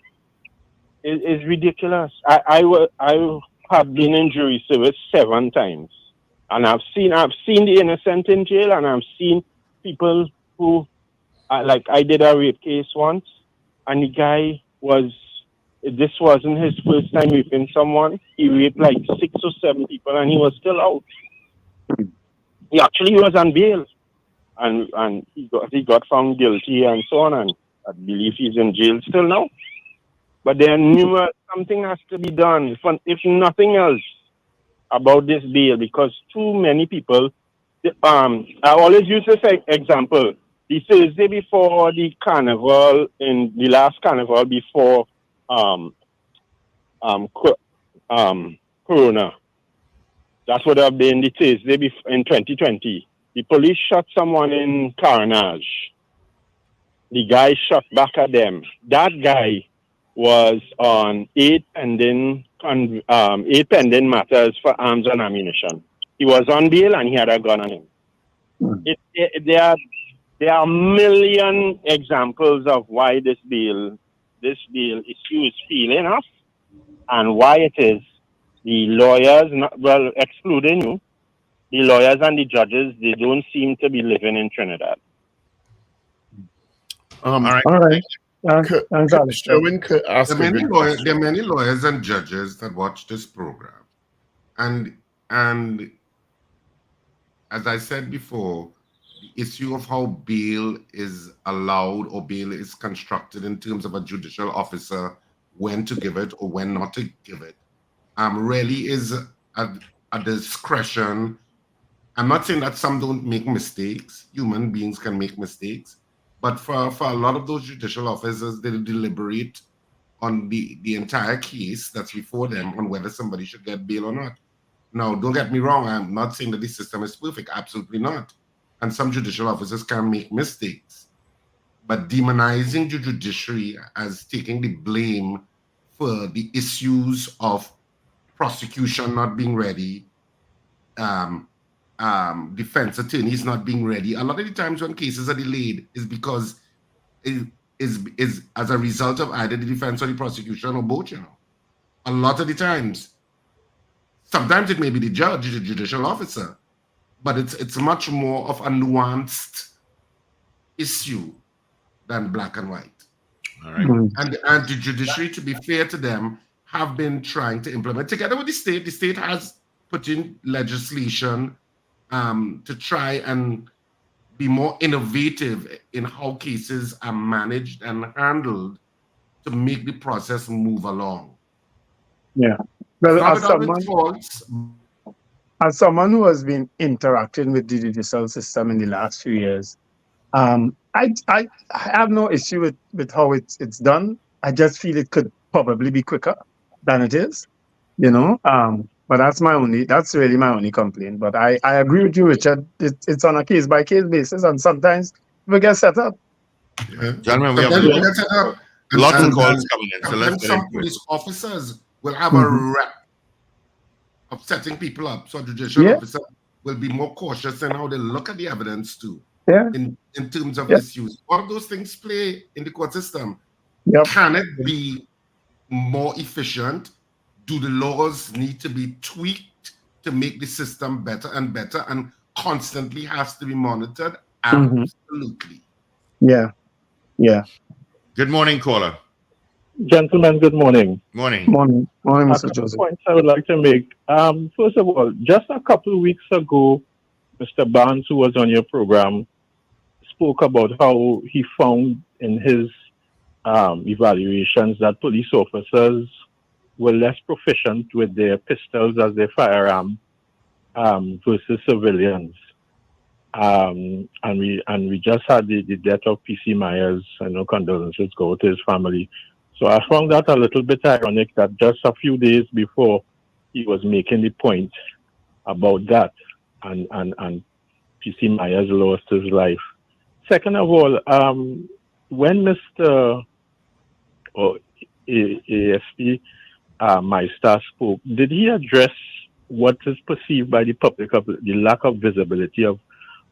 It's ridiculous. I have been in jury service 7 times, and I've seen the innocent in jail, and I've seen people who, like I did a rape case once, and the guy this wasn't his first time raping someone. He raped like 6 or 7 people, and he was still out. He actually was on bail, and he got found guilty and so on, and I believe he's in jail still now. But there are numerous, something has to be done, if nothing else, about this bail, because too many people, I always use this example. The Thursday before the carnival, in the last carnival before Corona, that would have been the Thursday in 2020. The police shot someone in Carnage. The guy shot back at them. That guy was on 8 pending matters for arms and ammunition. He was on bail and he had a gun on him. There are a million examples of why this bail issue is failing us, and why it is the lawyers, excluding you, the lawyers and the judges, they don't seem to be living in Trinidad. All right. All right. Sherwin could ask There a good are question. many lawyers and judges that watch this program, and as I said before, the issue of how bail is allowed or bail is constructed in terms of a judicial officer, when to give it or when not to give it, really is a discretion. I'm not saying that some don't make mistakes. Human beings can make mistakes. But for a lot of those judicial officers, they deliberate on the entire case that's before them on whether somebody should get bail or not. Now, don't get me wrong. I'm not saying that the system is perfect. Absolutely not. And some judicial officers can make mistakes. But demonizing the judiciary as taking the blame for the issues of prosecution not being ready, defense attorneys not being ready. A lot of the times when cases are delayed is because it is as a result of either the defense or the prosecution or both, A lot of the times. Sometimes it may be the judge, the judicial officer, but it's much more of a nuanced issue than black and white. All right. And the judiciary, to be fair to them, have been trying to implement, together with the state. The state has put in legislation to try and be more innovative in how cases are managed and handled to make the process move along. Yeah. Well, as someone who has been interacting with the judicial system in the last few years, I have no issue with how it's done. I just feel it could probably be quicker than it is, But that's really my only complaint. But I agree with you, Richard. It's on a case by case basis, and sometimes we get set up. Yeah. Gentlemen, we have lots of calls coming in. So let's get some into police officers will have a rep of setting people up. So a judicial officer will be more cautious in how they look at the evidence too. Yeah. In terms of issues. All of those things play in the court system. Yep. Can it be more efficient? Do the laws need to be tweaked to make the system better and constantly has to be monitored? Absolutely. Yeah. Yeah. Good morning, caller. Gentlemen, good morning. Morning. Morning, A Mr. couple Joseph. points I would like to make. First of all, just a couple of weeks ago, Mr. Barnes, who was on your program, spoke about how he found in his evaluations that police officers were less proficient with their pistols as their firearm versus civilians. And we just had the death of P.C. Myers. I know condolences go to his family. So I found that a little bit ironic that just a few days before he was making the point about that, and P.C. Myers lost his life. Second of all, when Mr. or ASP Meister spoke, did he address what is perceived by the public of the lack of visibility of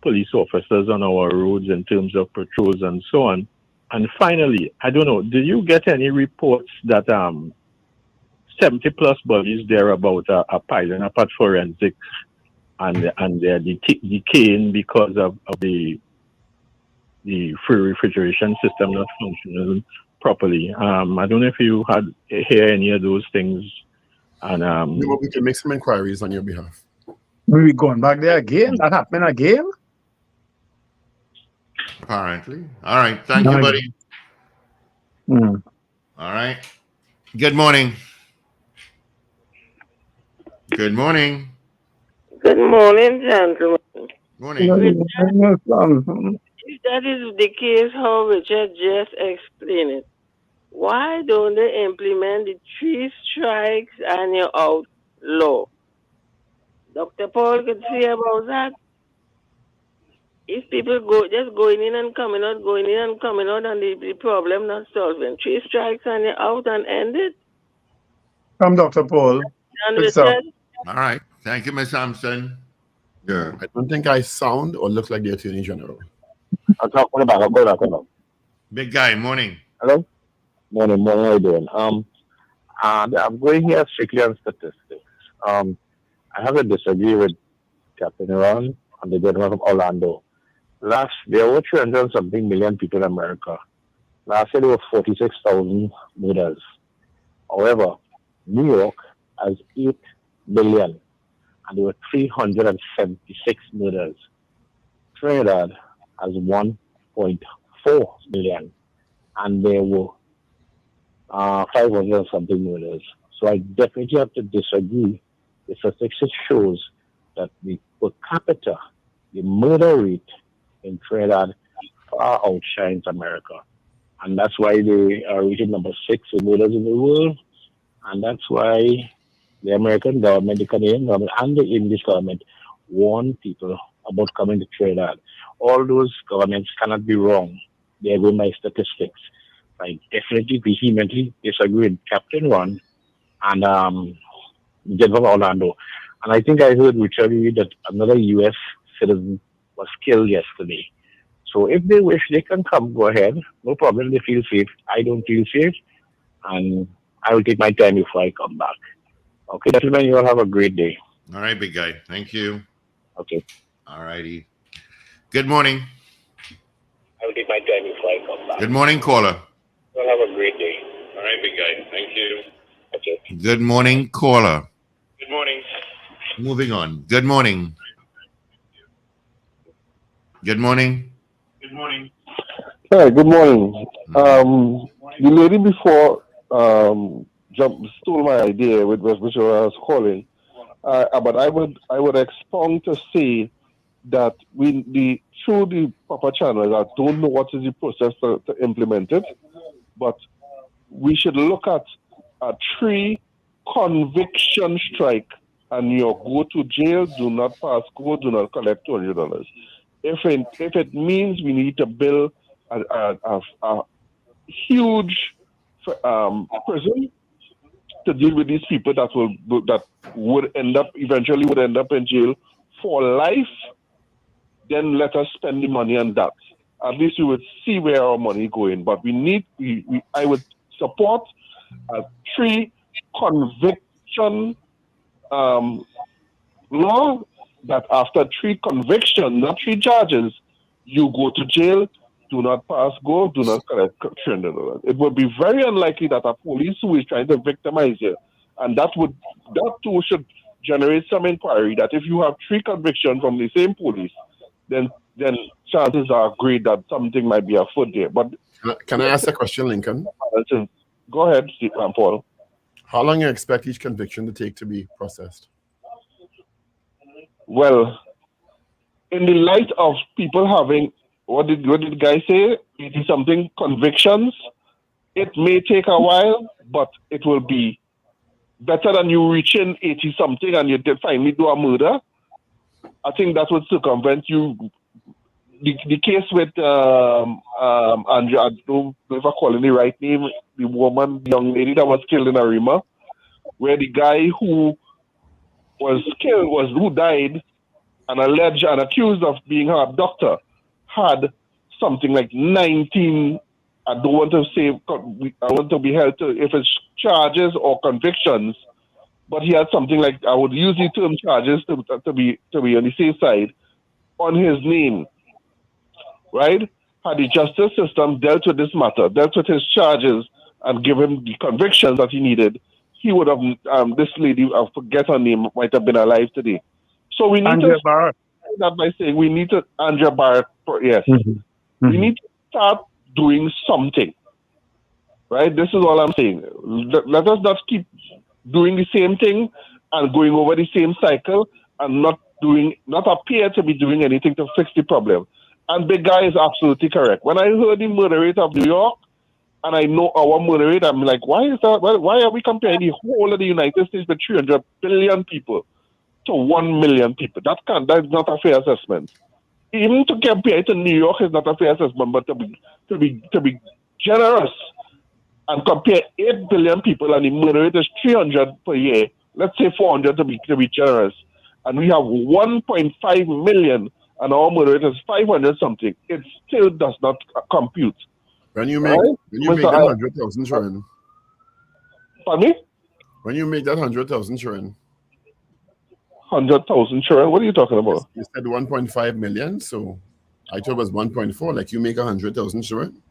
police officers on our roads in terms of patrols and so on? And finally, I don't know, did you get any reports that 70 plus bodies there about are piling up at forensics and they're decaying because of the free refrigeration system not functioning properly? I don't know if you had hear any of those things. And we can make some inquiries on your behalf. We going back there again? That happened again? Apparently. All right. Thank you, buddy. Mm. All right. Good morning. Good morning. Good morning, gentlemen. Morning. If that is the case, how Richard just explained it, why don't they implement the 3 strikes and you're out law? Dr. Paul could say about that. If people just going in and coming out, going in and coming out, and the problem not solving, 3 strikes and you're out and end it. From Dr. Paul. And Richard, all right. Thank you, Ms. Sampson. Yeah. I don't think I sound or look like the Attorney General. I'll talk about it. Big guy, morning. Hello? Morning, how are you doing? I'm going here strictly on statistics. I have to disagree with Captain Iran and the gentleman from Orlando. There were 300-something million people in America. Last year, there were 46,000 murders. However, New York has 8 million, and there were 376 murders. Trinidad has 1.4 million, and there were 500-something murders. So I definitely have to disagree. The statistics shows that the per capita, the murder rate in Trinidad far outshines America. And that's why they are rated number 6 in murders in the world. And that's why the American government, the Canadian government, and the English government warn people about coming to Trinidad. All those governments cannot be wrong. They are going by statistics. I definitely vehemently disagree with Captain Ron and General Orlando. And I think I heard Richard that another U.S. citizen was killed yesterday. So if they wish, they can come, go ahead. No problem, they feel safe. I don't feel safe. And I will take my time before I come back. Okay, gentlemen, you all have a great day. All right, big guy. Thank you. Okay. All righty. Good morning. I will take my time before I come back. Good morning, caller. You all have a great day. All right, big guy. Thank you. Okay. Good morning, caller. Good morning. Moving on. Good morning. Good morning. Good morning. Hi, good morning. The lady before stole my idea with which I was calling. But I would expound to say that through the proper channels, I don't know what is the process to implement it, but we should look at a 3 conviction strike, and you go to jail, do not pass go, do not collect $200. If it means we need to build a huge prison to deal with these people that would eventually end up in jail for life, then let us spend the money on that. At least we would see where our money going. But I would support a 3 conviction law, that after 3 convictions, not 3 charges, you go to jail do not pass go, do not collect $300. It would be very unlikely that a police who is trying to victimize you, and that too should generate some inquiry that if you have 3 convictions from the same police, then chances are great that something might be afoot there. But can I ask a question, Lincoln? Go ahead, Paul. How long you expect each conviction to take to be processed? Well, in the light of people having, what did the guy say? 80-something convictions. It may take a while, but it will be better than you reaching 80-something and you finally do a murder. I think that would circumvent you. The case with Andrea, I don't know if I'm calling the right name, the young lady that was killed in Arima, where the guy who was killed who died and alleged and accused of being her abductor had something like 19, I don't want to say, I want to be held to if it's charges or convictions, but he had something like, I would use the term charges to be on the safe side, on his name, right? Had the justice system dealt with this matter, dealt with his charges and give him the convictions that he needed, he would have, this lady, I forget her name, might have been alive today. So we need Andrea to Barrett. that by saying we need to, Andrea Barrett, yes. Mm-hmm. We need to start doing something, right? This is all I'm saying. Let us not keep doing the same thing and going over the same cycle and not appear to be doing anything to fix the problem. And Big Guy is absolutely correct. When I heard the murder rate of New York, and I know our murder rate, I'm like, why is that? Why are we comparing the whole of the United States with 300 billion people to 1 million people? That's not a fair assessment. Even to compare it to New York is not a fair assessment, but to be generous and compare 8 billion people and the murder rate is 300 per year. Let's say 400 to be generous, and we have 1.5 million, and our murder rate is 500 something. It still does not compute. When you make that 100,000 children. Pardon me? When you make that 100,000 children. 100,000 children? What are you talking about? You said 1.5 million, so I thought it was 1.4. Like you make 100,000 children.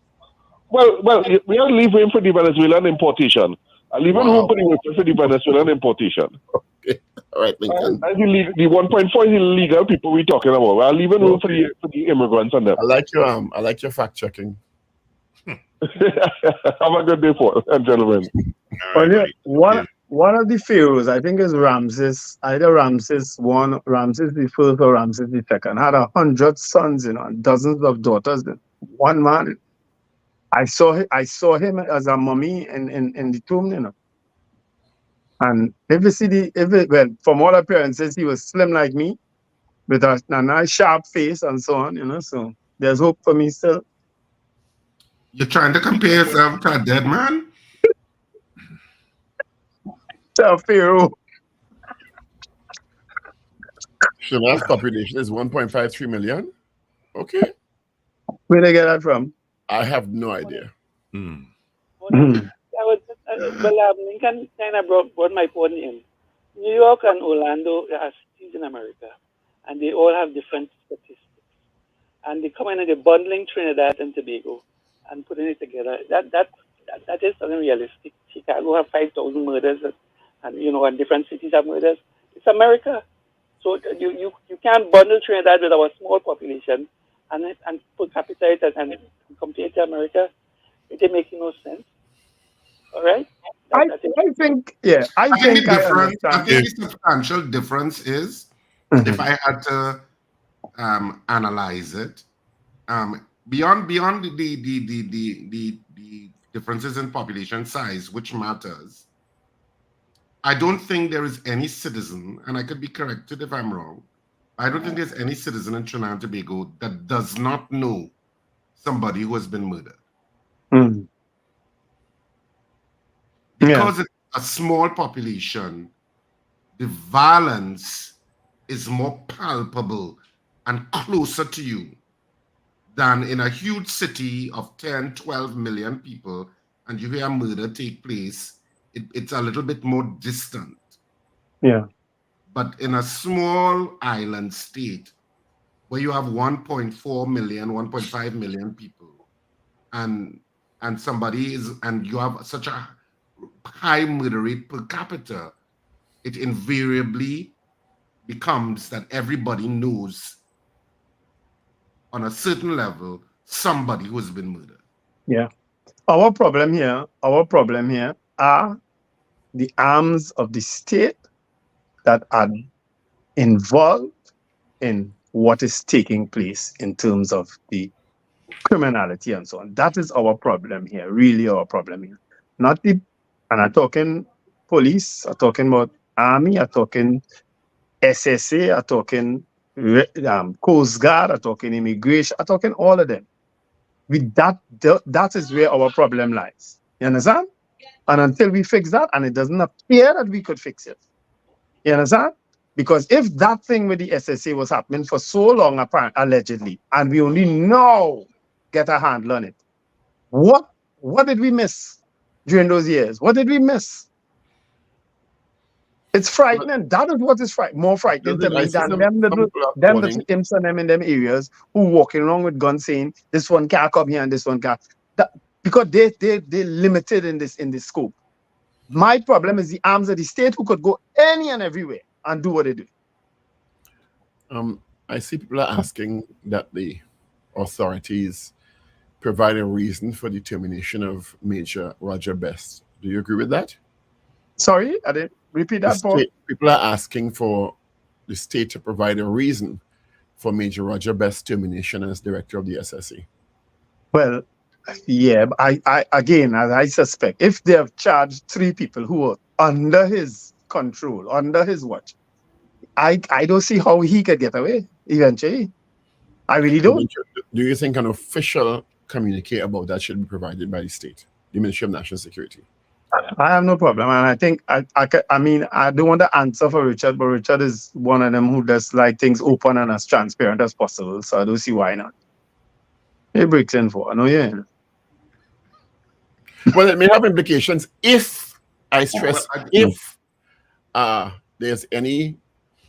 Well, we are leaving for the Venezuelan importation. I'm leaving room for the Venezuelan importation. Okay. All right, Lincoln. The 1.4 is illegal people we're talking about. We're leaving room for the immigrants and them. I like your fact checking. Have a good day, gentlemen. One of the pharaohs, I think is Ramses, either Ramses I, Ramses the First, or Ramses the Second, had 100 sons, and dozens of daughters. One man. I saw him as a mummy in the tomb, And if you see from all appearances, he was slim like me, with a nice sharp face and so on, So there's hope for me still. You're trying to compare yourself to a dead man? To a pharaoh. Trinidad's population is 1.53 million. Okay. Where they get that from? I have no idea. Lincoln kind of brought my point in. New York and Orlando are cities in America, and they all have different statistics. And they come in and they're bundling Trinidad and Tobago and putting it together. That is unrealistic. Chicago have 5,000 murders, and different cities have murders. It's America. So you can't bundle Trinidad with our small population and put capita and compare it to America. It ain't making no sense. All right? I think the substantial difference is, if I had to analyze it, beyond the differences in population size, which matters, I don't think there is any citizen, and I could be corrected if I'm wrong, I don't think there's any citizen in Trinidad and Tobago that does not know somebody who has been murdered. Mm. Because it's a small population, the violence is more palpable and closer to you than in a huge city of 10, 12 million people, and you hear a murder take place, it's a little bit more distant. Yeah. But in a small island state where you have 1.4 million, 1.5 million people, and somebody is, and you have such a high murder rate per capita, it invariably becomes that everybody knows on a certain level somebody who has been murdered. Yeah. Our problem here are the arms of the state that are involved in what is taking place in terms of the criminality and so on. That is our problem here, really our problem here. Not the, and I'm talking police, I'm talking about army, I'm talking SSA, I'm talking Coast Guard, I'm talking immigration, I'm talking all of them. That is where our problem lies. You understand? And until we fix that, and it doesn't appear that we could fix it. You understand? Because if that thing with the SSA was happening for so long, allegedly, and we only now get a handle on it, what did we miss during those years? What did we miss? It's frightening. That is what is more frightening to me than them little imps and them in them areas who walking around with guns saying this one can't come here and this one can't. Because they're limited in this scope. My problem is the arms of the state who could go any and everywhere and do what they do. I see people are asking that the authorities provide a reason for the termination of Major Roger Best. Do you agree with that? Sorry, I didn't repeat that, Paul. People are asking for the state to provide a reason for Major Roger Best's termination as director of the SSA. Well, yeah, I again, as I suspect, if they have charged 3 people who were under his control, under his watch, I don't see how he could get away eventually. I really don't. Do you think an official communique about that should be provided by the state, the Ministry of National Security? I have no problem, and I think I mean I don't want to answer for Richard, but Richard is one of them who does like things open and as transparent as possible. So I don't see why not. He breaks in for. I know, yeah. Well, it may have implications if, I stress, if there's any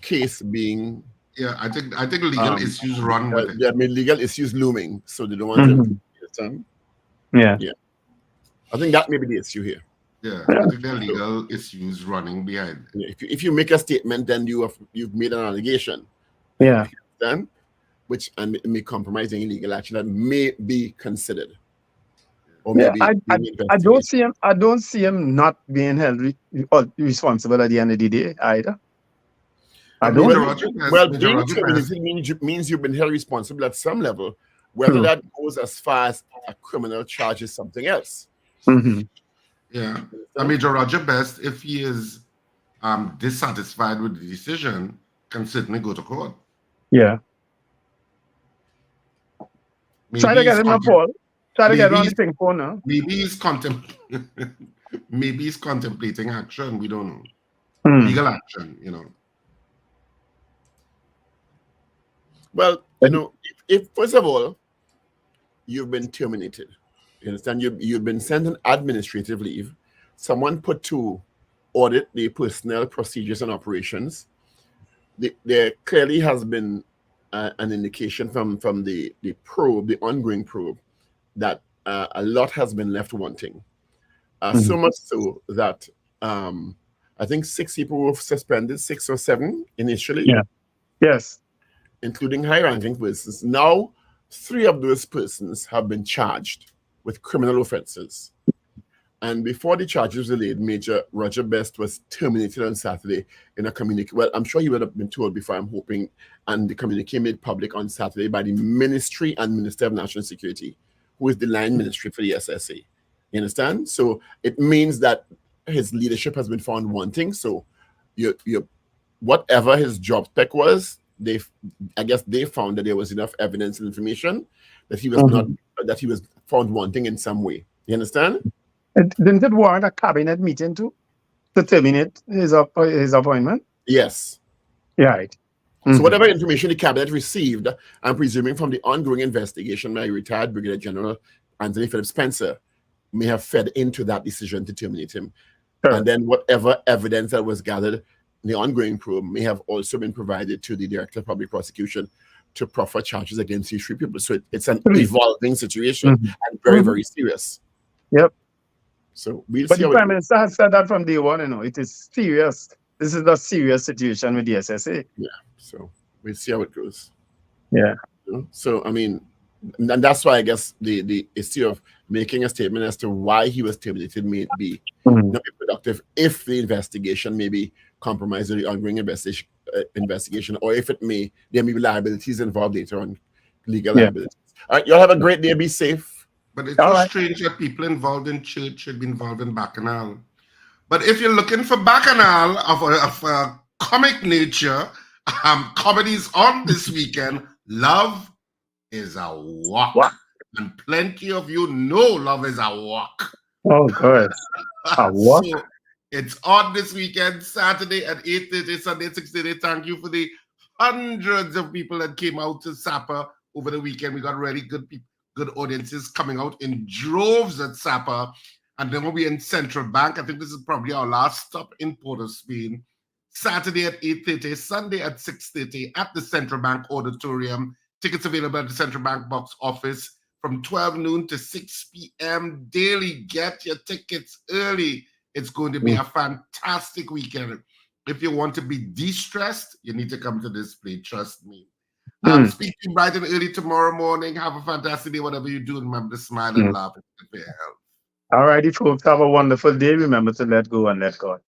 case being. Yeah, I think legal issues run with it. There may legal issues looming, so they don't want to. Yeah. I think that may be the issue here. Yeah, I think there are legal issues running behind. Yeah, if you make a statement, then you've made an allegation. Yeah. Then, which and it may compromise any legal action that may be considered. Or maybe I don't see him not being held responsible at the end of the day either. Well, being terminated means you've been held responsible at some level. Whether that goes as far as a criminal charge is something else. Yeah, Major Roger Best, if he is dissatisfied with the decision, can certainly go to court. Yeah. Try to get him up, Paul. Try to get on the thing phone now. Maybe he's contemplating action. We don't know. Legal action, you know. Well, you know, if first of all, you've been terminated. You understand? You've been sent on administrative leave. Someone put to audit the personnel procedures and operations. There clearly has been an indication from the probe, the ongoing probe, that a lot has been left wanting. So much so that I think 6 people were suspended, 6 or 7 initially. Yeah. Yes. Including high-ranking persons. Now, 3 of those persons have been charged with criminal offenses. And before the charges were laid, Major Roger Best was terminated on Saturday in a communique. Well, I'm sure you would have been told before, I'm hoping, and the communique made public on Saturday by the Ministry and Minister of National Security, who is the line ministry for the SSA. You understand? So it means that his leadership has been found wanting. So whatever his job spec was, I guess they found that there was enough evidence and information that he was not, that he was found wanting in some way. You understand? Didn't it warrant a cabinet meeting to terminate his appointment? Yes. Right. So whatever information the cabinet received, I'm presuming from the ongoing investigation by retired Brigadier General Anthony Philip Spencer, may have fed into that decision to terminate him. Sure. And then whatever evidence that was gathered, the ongoing probe may have also been provided to the Director of Public Prosecution, to proffer charges against these 3 people. So it's an evolving situation and very serious. Yep. So we'll but see the how Prime Minister has said that from day one, it is serious. This is a serious situation with the SSA. Yeah. So we'll see how it goes. Yeah. So, I mean, and that's why I guess the issue of making a statement as to why he was terminated may be not be productive if the investigation may be compromised or the ongoing investigation, or if there may be liabilities involved later on, legal liabilities. All right, y'all have a great day. Be safe. But it's so strange that people involved in church should be involved in Bacchanal. But if you're looking for Bacchanal of a comic nature, comedies on this weekend, Love is a Walk. And plenty of you know Love is a Walk. Oh, good. A walk? So it's on this weekend, Saturday at 8:30, Sunday at 6:30. Thank you for the hundreds of people that came out to Sapa over the weekend. We got really good audiences coming out in droves at Sapa. And then we'll be in Central Bank. I think this is probably our last stop in Port of Spain. Saturday at 8:30, Sunday at 6:30 at the Central Bank Auditorium. Tickets available at the Central Bank box office from 12 noon to 6 p.m. daily. Get your tickets early. It's going to be a fantastic weekend. If you want to be de-stressed, you need to come to this play. Trust me. Speak to you bright and early tomorrow morning. Have a fantastic day, whatever you do. Remember to smile and laugh and take care of your health. All righty, folks. Have a wonderful day. Remember to let go and let God.